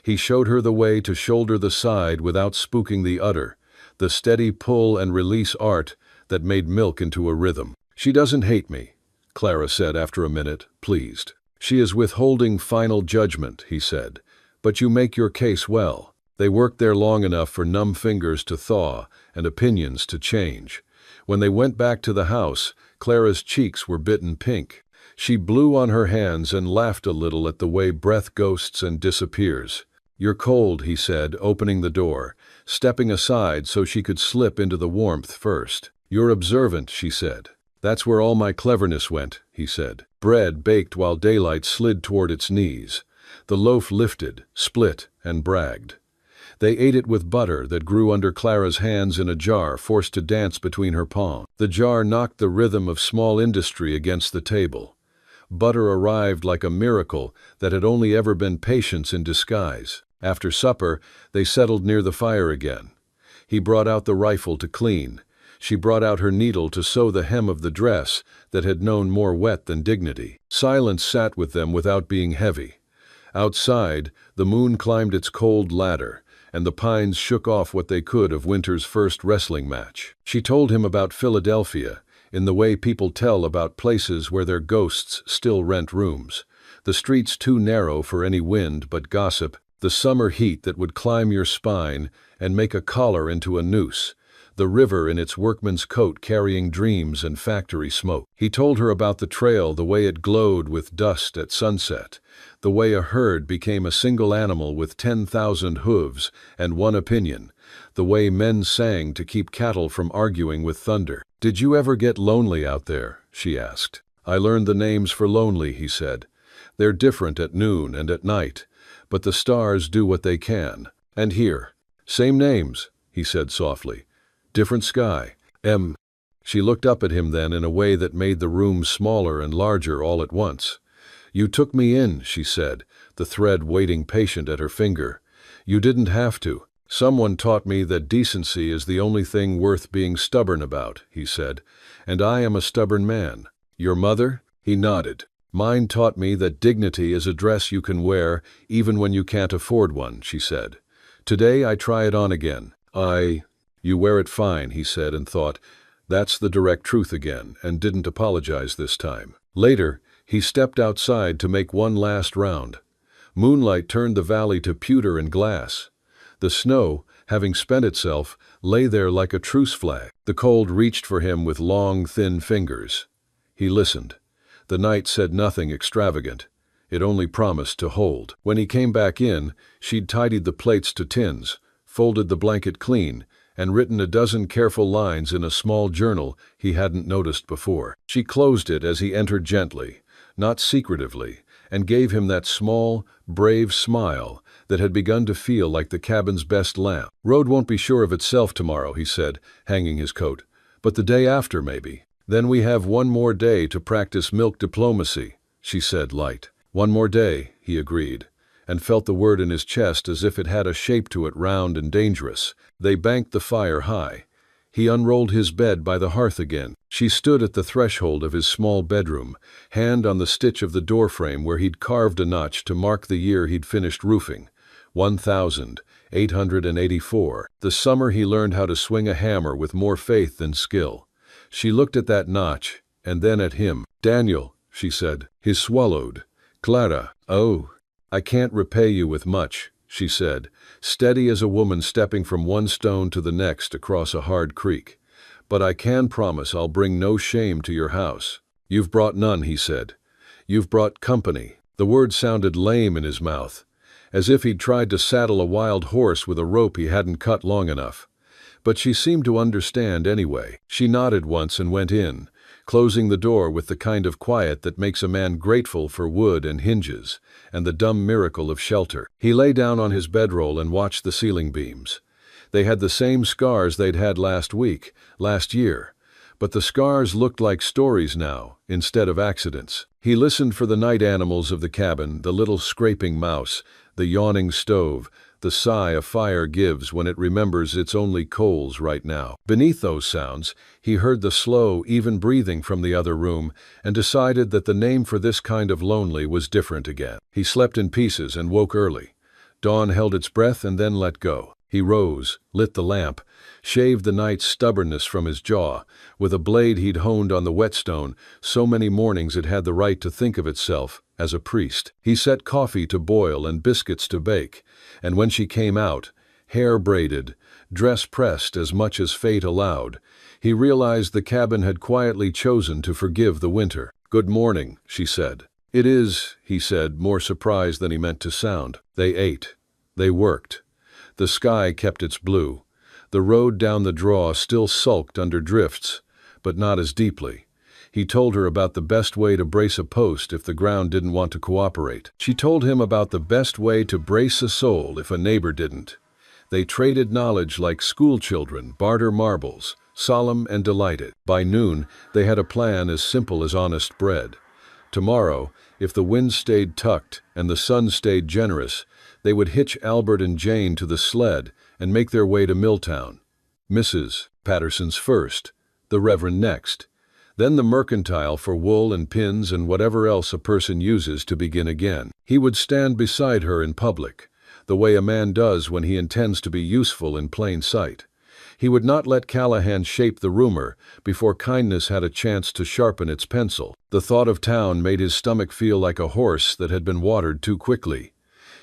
[SPEAKER 1] He showed her the way to shoulder the side without spooking the udder, the steady pull and release art that made milk into a rhythm. She doesn't hate me, Clara said after a minute, pleased. She is withholding final judgment, he said, but you make your case well. They worked there long enough for numb fingers to thaw and opinions to change. When they went back to the house, Clara's cheeks were bitten pink. She blew on her hands and laughed a little at the way breath ghosts and disappears. You're cold, he said, opening the door, stepping aside so she could slip into the warmth first. You're observant, she said. That's where all my cleverness went, he said. Bread baked while daylight slid toward its knees. The loaf lifted, split, and bragged. They ate it with butter that grew under Clara's hands in a jar forced to dance between her palms. The jar knocked the rhythm of small industry against the table. Butter arrived like a miracle that had only ever been patience in disguise. After supper, they settled near the fire again. He brought out the rifle to clean. She brought out her needle to sew the hem of the dress that had known more wet than dignity. Silence sat with them without being heavy. Outside, the moon climbed its cold ladder, and the pines shook off what they could of winter's first wrestling match. She told him about Philadelphia, in the way people tell about places where their ghosts still rent rooms. The streets too narrow for any wind but gossip, the summer heat that would climb your spine and make a collar into a noose, the river in its workman's coat carrying dreams and factory smoke. He told her about the trail, the way it glowed with dust at sunset, the way a herd became a single animal with 10,000 hooves and one opinion, the way men sang to keep cattle from arguing with thunder. Did you ever get lonely out there? She asked. I learned the names for lonely, he said. They're different at noon and at night, but the stars do what they can. And here, same names, he said softly. Different sky. She looked up at him then in a way that made the room smaller and larger all at once. You took me in, she said, the thread waiting patient at her finger. You didn't have to. "Someone taught me that decency is the only thing worth being stubborn about," he said, "and I am a stubborn man." "Your mother?" He nodded. "Mine taught me that dignity is a dress you can wear even when you can't afford one," she said. "Today I try it on again. You wear it fine," he said, and thought, "That's the direct truth again," and didn't apologize this time. Later, he stepped outside to make one last round. Moonlight turned the valley to pewter and glass. The snow, having spent itself, lay there like a truce flag. The cold reached for him with long, thin fingers. He listened. The night said nothing extravagant. It only promised to hold. When he came back in, she'd tidied the plates to tins, folded the blanket clean, and written a dozen careful lines in a small journal he hadn't noticed before. She closed it as he entered gently, not secretively, and gave him that small, brave smile that had begun to feel like the cabin's best lamp. "Road won't be sure of itself tomorrow," he said, hanging his coat. "But the day after, maybe. Then we have one more day to practice milk diplomacy," she said, light. "One more day," he agreed, and felt the word in his chest as if it had a shape to it, round and dangerous. They banked the fire high. He unrolled his bed by the hearth again. She stood at the threshold of his small bedroom, hand on the stitch of the doorframe where he'd carved a notch to mark the year he'd finished roofing. 1884. The summer he learned how to swing a hammer with more faith than skill. She looked at that notch, and then at him. "Daniel," she said. He swallowed. "Clara, oh, I can't repay you with much," she said, steady as a woman stepping from one stone to the next across a hard creek. "But I can promise I'll bring no shame to your house." "You've brought none," he said. "You've brought company." The word sounded lame in his mouth, as if he'd tried to saddle a wild horse with a rope he hadn't cut long enough. But she seemed to understand anyway. She nodded once and went in, closing the door with the kind of quiet that makes a man grateful for wood and hinges, and the dumb miracle of shelter. He lay down on his bedroll and watched the ceiling beams. They had the same scars they'd had last year, but the scars looked like stories now, instead of accidents. He listened for the night animals of the cabin, the little scraping mouse, the yawning stove, the sigh a fire gives when it remembers it's only coals right now. Beneath those sounds, he heard the slow, even breathing from the other room and decided that the name for this kind of lonely was different again. He slept in pieces and woke early. Dawn held its breath and then let go. He rose, lit the lamp, shaved the night's stubbornness from his jaw, with a blade he'd honed on the whetstone so many mornings it had the right to think of itself as a priest. He set coffee to boil and biscuits to bake, and when she came out, hair braided, dress pressed as much as fate allowed, he realized the cabin had quietly chosen to forgive the winter. "Good morning," she said. "It is," he said, more surprised than he meant to sound. They ate. They worked. The sky kept its blue. The road down the draw still sulked under drifts, but not as deeply. He told her about the best way to brace a post if the ground didn't want to cooperate. She told him about the best way to brace a soul if a neighbor didn't. They traded knowledge like schoolchildren, barter marbles, solemn and delighted. By noon, they had a plan as simple as honest bread. Tomorrow, if the wind stayed tucked and the sun stayed generous, they would hitch Albert and Jane to the sled and make their way to Milltown. Mrs. Patterson's first, the Reverend next. Then the mercantile for wool and pins and whatever else a person uses to begin again. He would stand beside her in public, the way a man does when he intends to be useful in plain sight. He would not let Callahan shape the rumor before kindness had a chance to sharpen its pencil. The thought of town made his stomach feel like a horse that had been watered too quickly.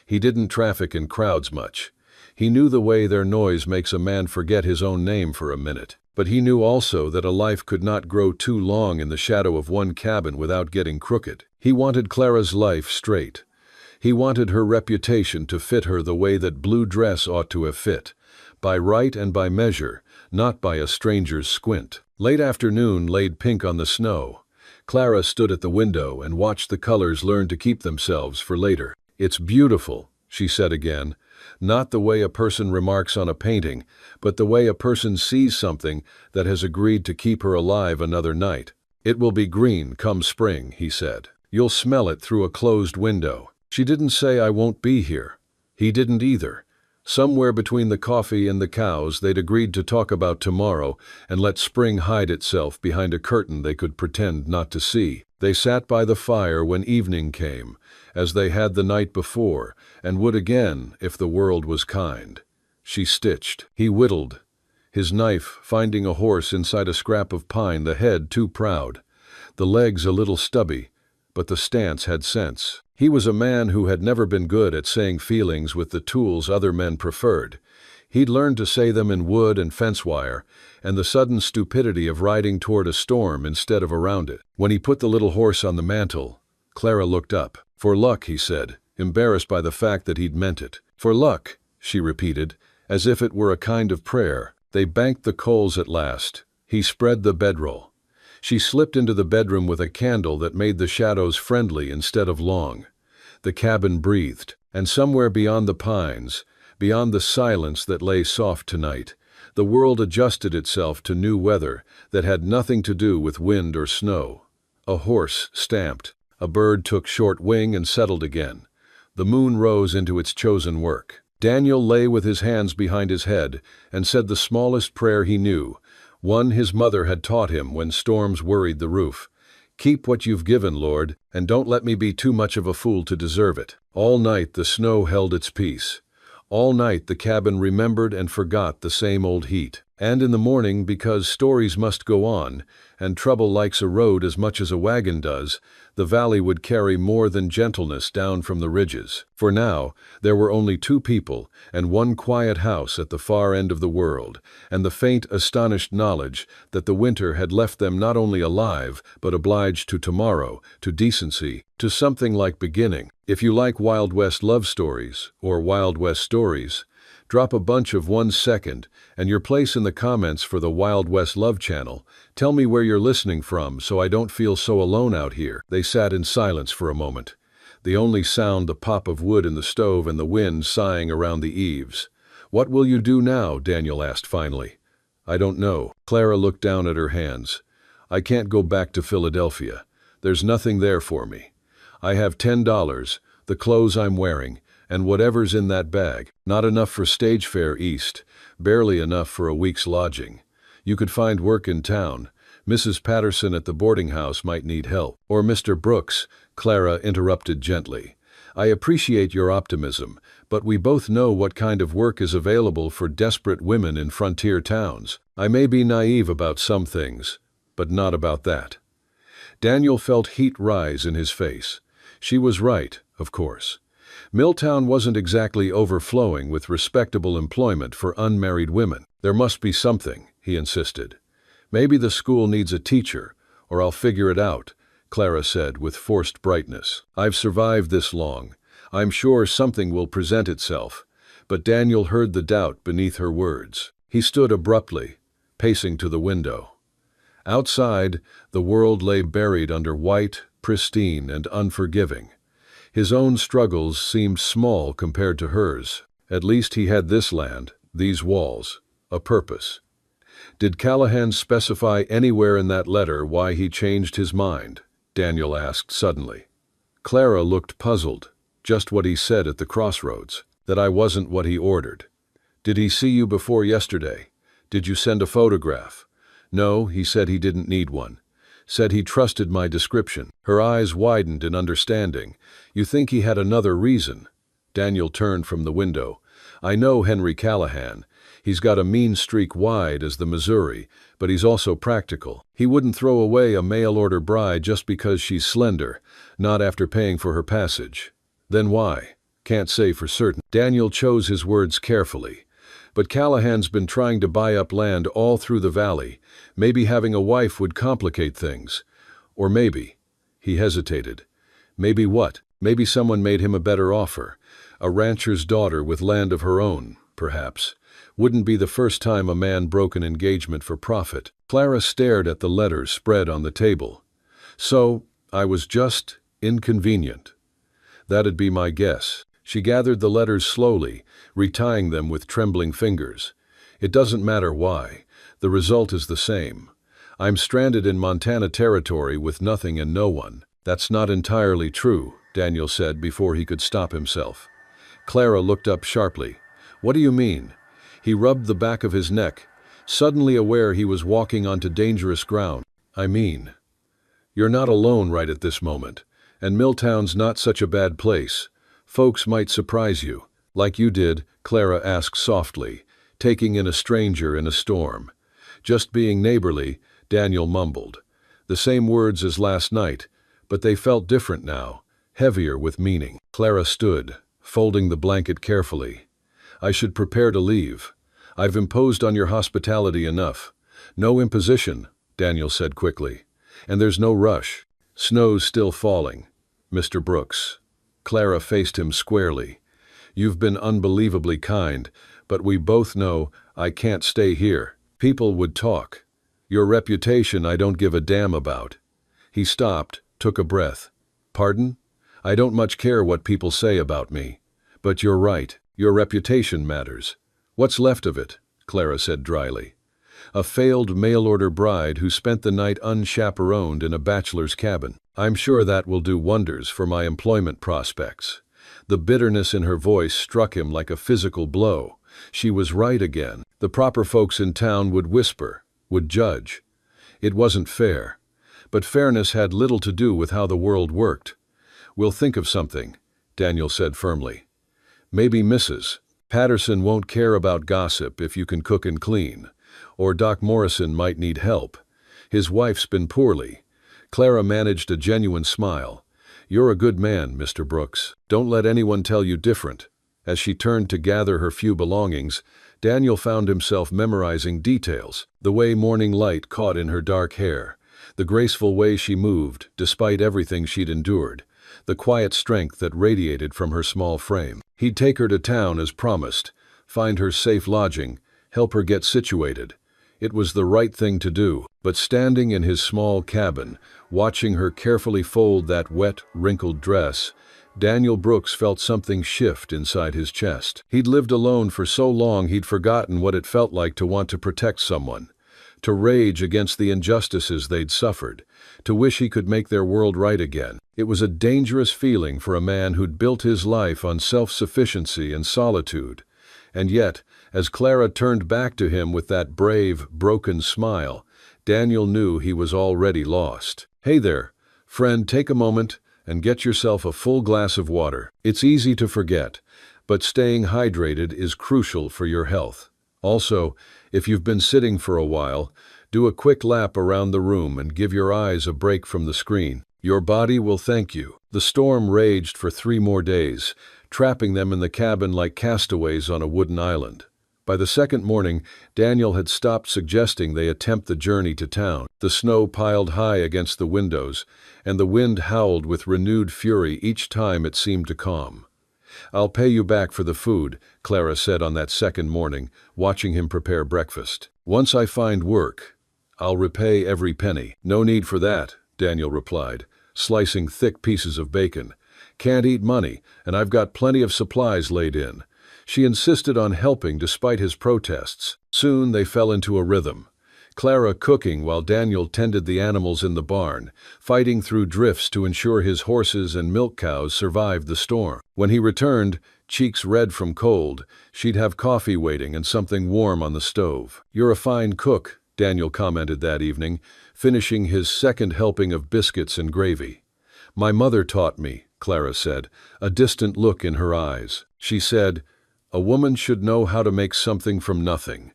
[SPEAKER 1] He didn't traffic in crowds much. He knew the way their noise makes a man forget his own name for a minute. But he knew also that a life could not grow too long in the shadow of one cabin without getting crooked. He wanted Clara's life straight. He wanted her reputation to fit her the way that blue dress ought to have fit, by right and by measure, not by a stranger's squint. Late afternoon laid pink on the snow. Clara stood at the window and watched the colors learn to keep themselves for later. "It's beautiful," she said again. Not the way a person remarks on a painting, but the way a person sees something that has agreed to keep her alive another night. "It will be green come spring," he said. "You'll smell it through a closed window." She didn't say, "I won't be here." He didn't either. Somewhere between the coffee and the cows, they'd agreed to talk about tomorrow and let spring hide itself behind a curtain they could pretend not to see. They sat by the fire when evening came, as they had the night before, and would again if the world was kind. She stitched. He whittled, his knife finding a horse inside a scrap of pine, the head too proud, the legs a little stubby, but the stance had sense. He was a man who had never been good at saying feelings with the tools other men preferred. He'd learned to say them in wood and fence wire, and the sudden stupidity of riding toward a storm instead of around it. When he put the little horse on the mantel, Clara looked up. "For luck," he said, embarrassed by the fact that he'd meant it. "For luck," she repeated, as if it were a kind of prayer. They banked the coals at last. He spread the bedroll. She slipped into the bedroom with a candle that made the shadows friendly instead of long. The cabin breathed, and somewhere beyond the pines, beyond the silence that lay soft tonight, the world adjusted itself to new weather that had nothing to do with wind or snow. A horse stamped. A bird took short wing and settled again. The moon rose into its chosen work. Daniel lay with his hands behind his head and said the smallest prayer he knew, one his mother had taught him when storms worried the roof. "Keep what you've given, Lord, and don't let me be too much of a fool to deserve it." All night the snow held its peace. All night the cabin remembered and forgot the same old heat. And in the morning, because stories must go on, and trouble likes a road as much as a wagon does, the valley would carry more than gentleness down from the ridges. For now, there were only two people, and one quiet house at the far end of the world, and the faint, astonished knowledge that the winter had left them not only alive, but obliged to tomorrow, to decency, to something like beginning. If you like Wild West love stories, or Wild West stories, drop a bunch of 1 second and your place in the comments for the Wild West Love channel. Tell me where you're listening from so I don't feel so alone out here. They sat in silence for a moment, the only sound the pop of wood in the stove and the wind sighing around the eaves. "What will you do now?" Daniel asked finally. "I don't know." Clara looked down at her hands. "I can't go back to Philadelphia. There's nothing there for me. I have $10, the clothes I'm wearing, and whatever's in that bag. Not enough for stage fare east, barely enough for a week's lodging. You could find work in town. Mrs. Patterson at the boarding house might need help." "Or Mr. Brooks," Clara interrupted gently. "I appreciate your optimism, but we both know what kind of work is available for desperate women in frontier towns. I may be naive about some things, but not about that." Daniel felt heat rise in his face. She was right, of course. Milltown wasn't exactly overflowing with respectable employment for unmarried women. "There must be something," he insisted. "Maybe the school needs a teacher, or I'll figure it out," Clara said with forced brightness. "I've survived this long. I'm sure something will present itself." But Daniel heard the doubt beneath her words. He stood abruptly, pacing to the window. Outside, the world lay buried under white, pristine, and unforgiving. His own struggles seemed small compared to hers. At least he had this land, these walls, a purpose. "Did Callahan specify anywhere in that letter why he changed his mind?" Daniel asked suddenly. Clara looked puzzled. "Just what he said at the crossroads, that I wasn't what he ordered." "Did he see you before yesterday? Did you send a photograph?" "No, he said he didn't need one. Said he trusted my description." Her eyes widened in understanding. "You think he had another reason?" Daniel turned from the window. "I know Henry Callahan. He's got a mean streak wide as the Missouri, but he's also practical. He wouldn't throw away a mail-order bride just because she's slender, not after paying for her passage." "Then why?" "Can't say for certain." Daniel chose his words carefully. "But Callahan's been trying to buy up land all through the valley. Maybe having a wife would complicate things. Or maybe," he hesitated. "Maybe what? Maybe someone made him a better offer. A rancher's daughter with land of her own, perhaps. Wouldn't be the first time a man broke an engagement for profit." Clara stared at the letters spread on the table. "So, I was just inconvenient." "That'd be my guess." She gathered the letters slowly, retying them with trembling fingers. "It doesn't matter why. The result is the same. I'm stranded in Montana territory with nothing and no one." "That's not entirely true," Daniel said before he could stop himself. Clara looked up sharply. What do you mean? He rubbed the back of his neck, suddenly aware he was walking onto dangerous ground. I mean, you're not alone right at this moment, and Milltown's not such a bad place. Folks might surprise you, like you did, Clara asked softly, taking in a stranger in a storm. Just being neighborly, Daniel mumbled. The same words as last night, but they felt different now, heavier with meaning. Clara stood, folding the blanket carefully. I should prepare to leave. I've imposed on your hospitality enough. No imposition, Daniel said quickly. And there's no rush. Snow's still falling. Mr. Brooks. Clara faced him squarely. You've been unbelievably kind, but we both know I can't stay here. People would talk. Your reputation I don't give a damn about. He stopped, took a breath. Pardon? I don't much care what people say about me. But you're right, your reputation matters. What's left of it? Clara said dryly. A failed mail-order bride who spent the night unchaperoned in a bachelor's cabin. I'm sure that will do wonders for my employment prospects. The bitterness in her voice struck him like a physical blow. She was right again. The proper folks in town would whisper, would judge. It wasn't fair. But fairness had little to do with how the world worked. We'll think of something, Daniel said firmly. Maybe Mrs. Patterson won't care about gossip if you can cook and clean. Or Doc Morrison might need help. His wife's been poorly. Clara managed a genuine smile. You're a good man, Mr. Brooks. Don't let anyone tell you different. As she turned to gather her few belongings, Daniel found himself memorizing details, the way morning light caught in her dark hair, the graceful way she moved, despite everything she'd endured, the quiet strength that radiated from her small frame. He'd take her to town as promised, find her safe lodging, help her get situated. It was the right thing to do, but standing in his small cabin, watching her carefully fold that wet, wrinkled dress, Daniel Brooks felt something shift inside his chest. He'd lived alone for so long he'd forgotten what it felt like to want to protect someone, to rage against the injustices they'd suffered, to wish he could make their world right again. It was a dangerous feeling for a man who'd built his life on self-sufficiency and solitude. And yet, as Clara turned back to him with that brave, broken smile, Daniel knew he was already lost. Hey there, friend, take a moment and get yourself a full glass of water. It's easy to forget, but staying hydrated is crucial for your health. Also, if you've been sitting for a while, do a quick lap around the room and give your eyes a break from the screen. Your body will thank you. The storm raged for 3 more days, trapping them in the cabin like castaways on a wooden island. By the second morning, Daniel had stopped suggesting they attempt the journey to town. The snow piled high against the windows, and the wind howled with renewed fury each time it seemed to calm. I'll pay you back for the food, Clara said on that second morning, watching him prepare breakfast. Once I find work, I'll repay every penny. No need for that, Daniel replied, slicing thick pieces of bacon. Can't eat money, and I've got plenty of supplies laid in. She insisted on helping despite his protests. Soon they fell into a rhythm. Clara cooking while Daniel tended the animals in the barn, fighting through drifts to ensure his horses and milk cows survived the storm. When he returned, cheeks red from cold, she'd have coffee waiting and something warm on the stove. You're a fine cook, Daniel commented that evening, finishing his second helping of biscuits and gravy. My mother taught me, Clara said, a distant look in her eyes. She said, a woman should know how to make something from nothing.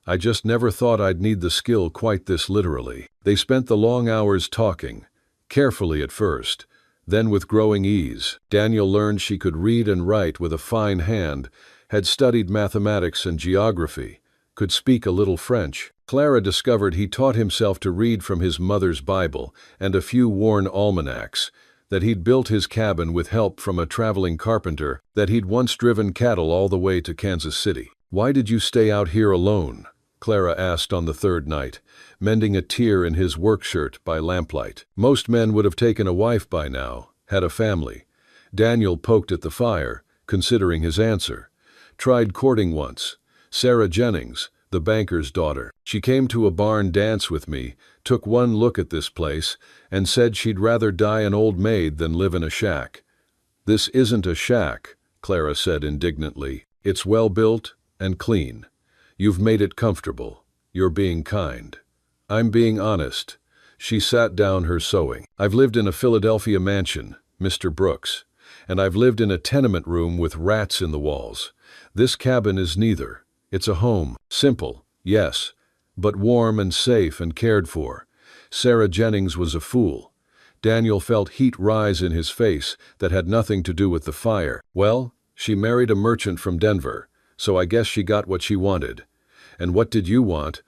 [SPEAKER 1] I just never thought I'd need the skill quite this literally. They spent the long hours talking, carefully at first, then with growing ease. Daniel learned she could read and write with a fine hand, had studied mathematics and geography, could speak a little French. Clara discovered he taught himself to read from his mother's Bible and a few worn almanacs, that he'd built his cabin with help from a traveling carpenter, that he'd once driven cattle all the way to Kansas City. Why did you stay out here alone? Clara asked on the third night, mending a tear in his work shirt by lamplight. Most men would have taken a wife by now, had a family. Daniel poked at the fire, considering his answer. Tried courting once. Sarah Jennings, the banker's daughter. She came to a barn dance with me, took one look at this place, and said she'd rather die an old maid than live in a shack. This isn't a shack, Clara said indignantly. It's well built and clean. You've made it comfortable. You're being kind. I'm being honest. She sat down her sewing. I've lived in a Philadelphia mansion, Mr. Brooks, and I've lived in a tenement room with rats in the walls. This cabin is neither. It's a home. Simple, yes, but warm and safe and cared for. Sarah Jennings was a fool. Daniel felt heat rise in his face that had nothing to do with the fire. Well, she married a merchant from Denver, so I guess she got what she wanted. And what did you want?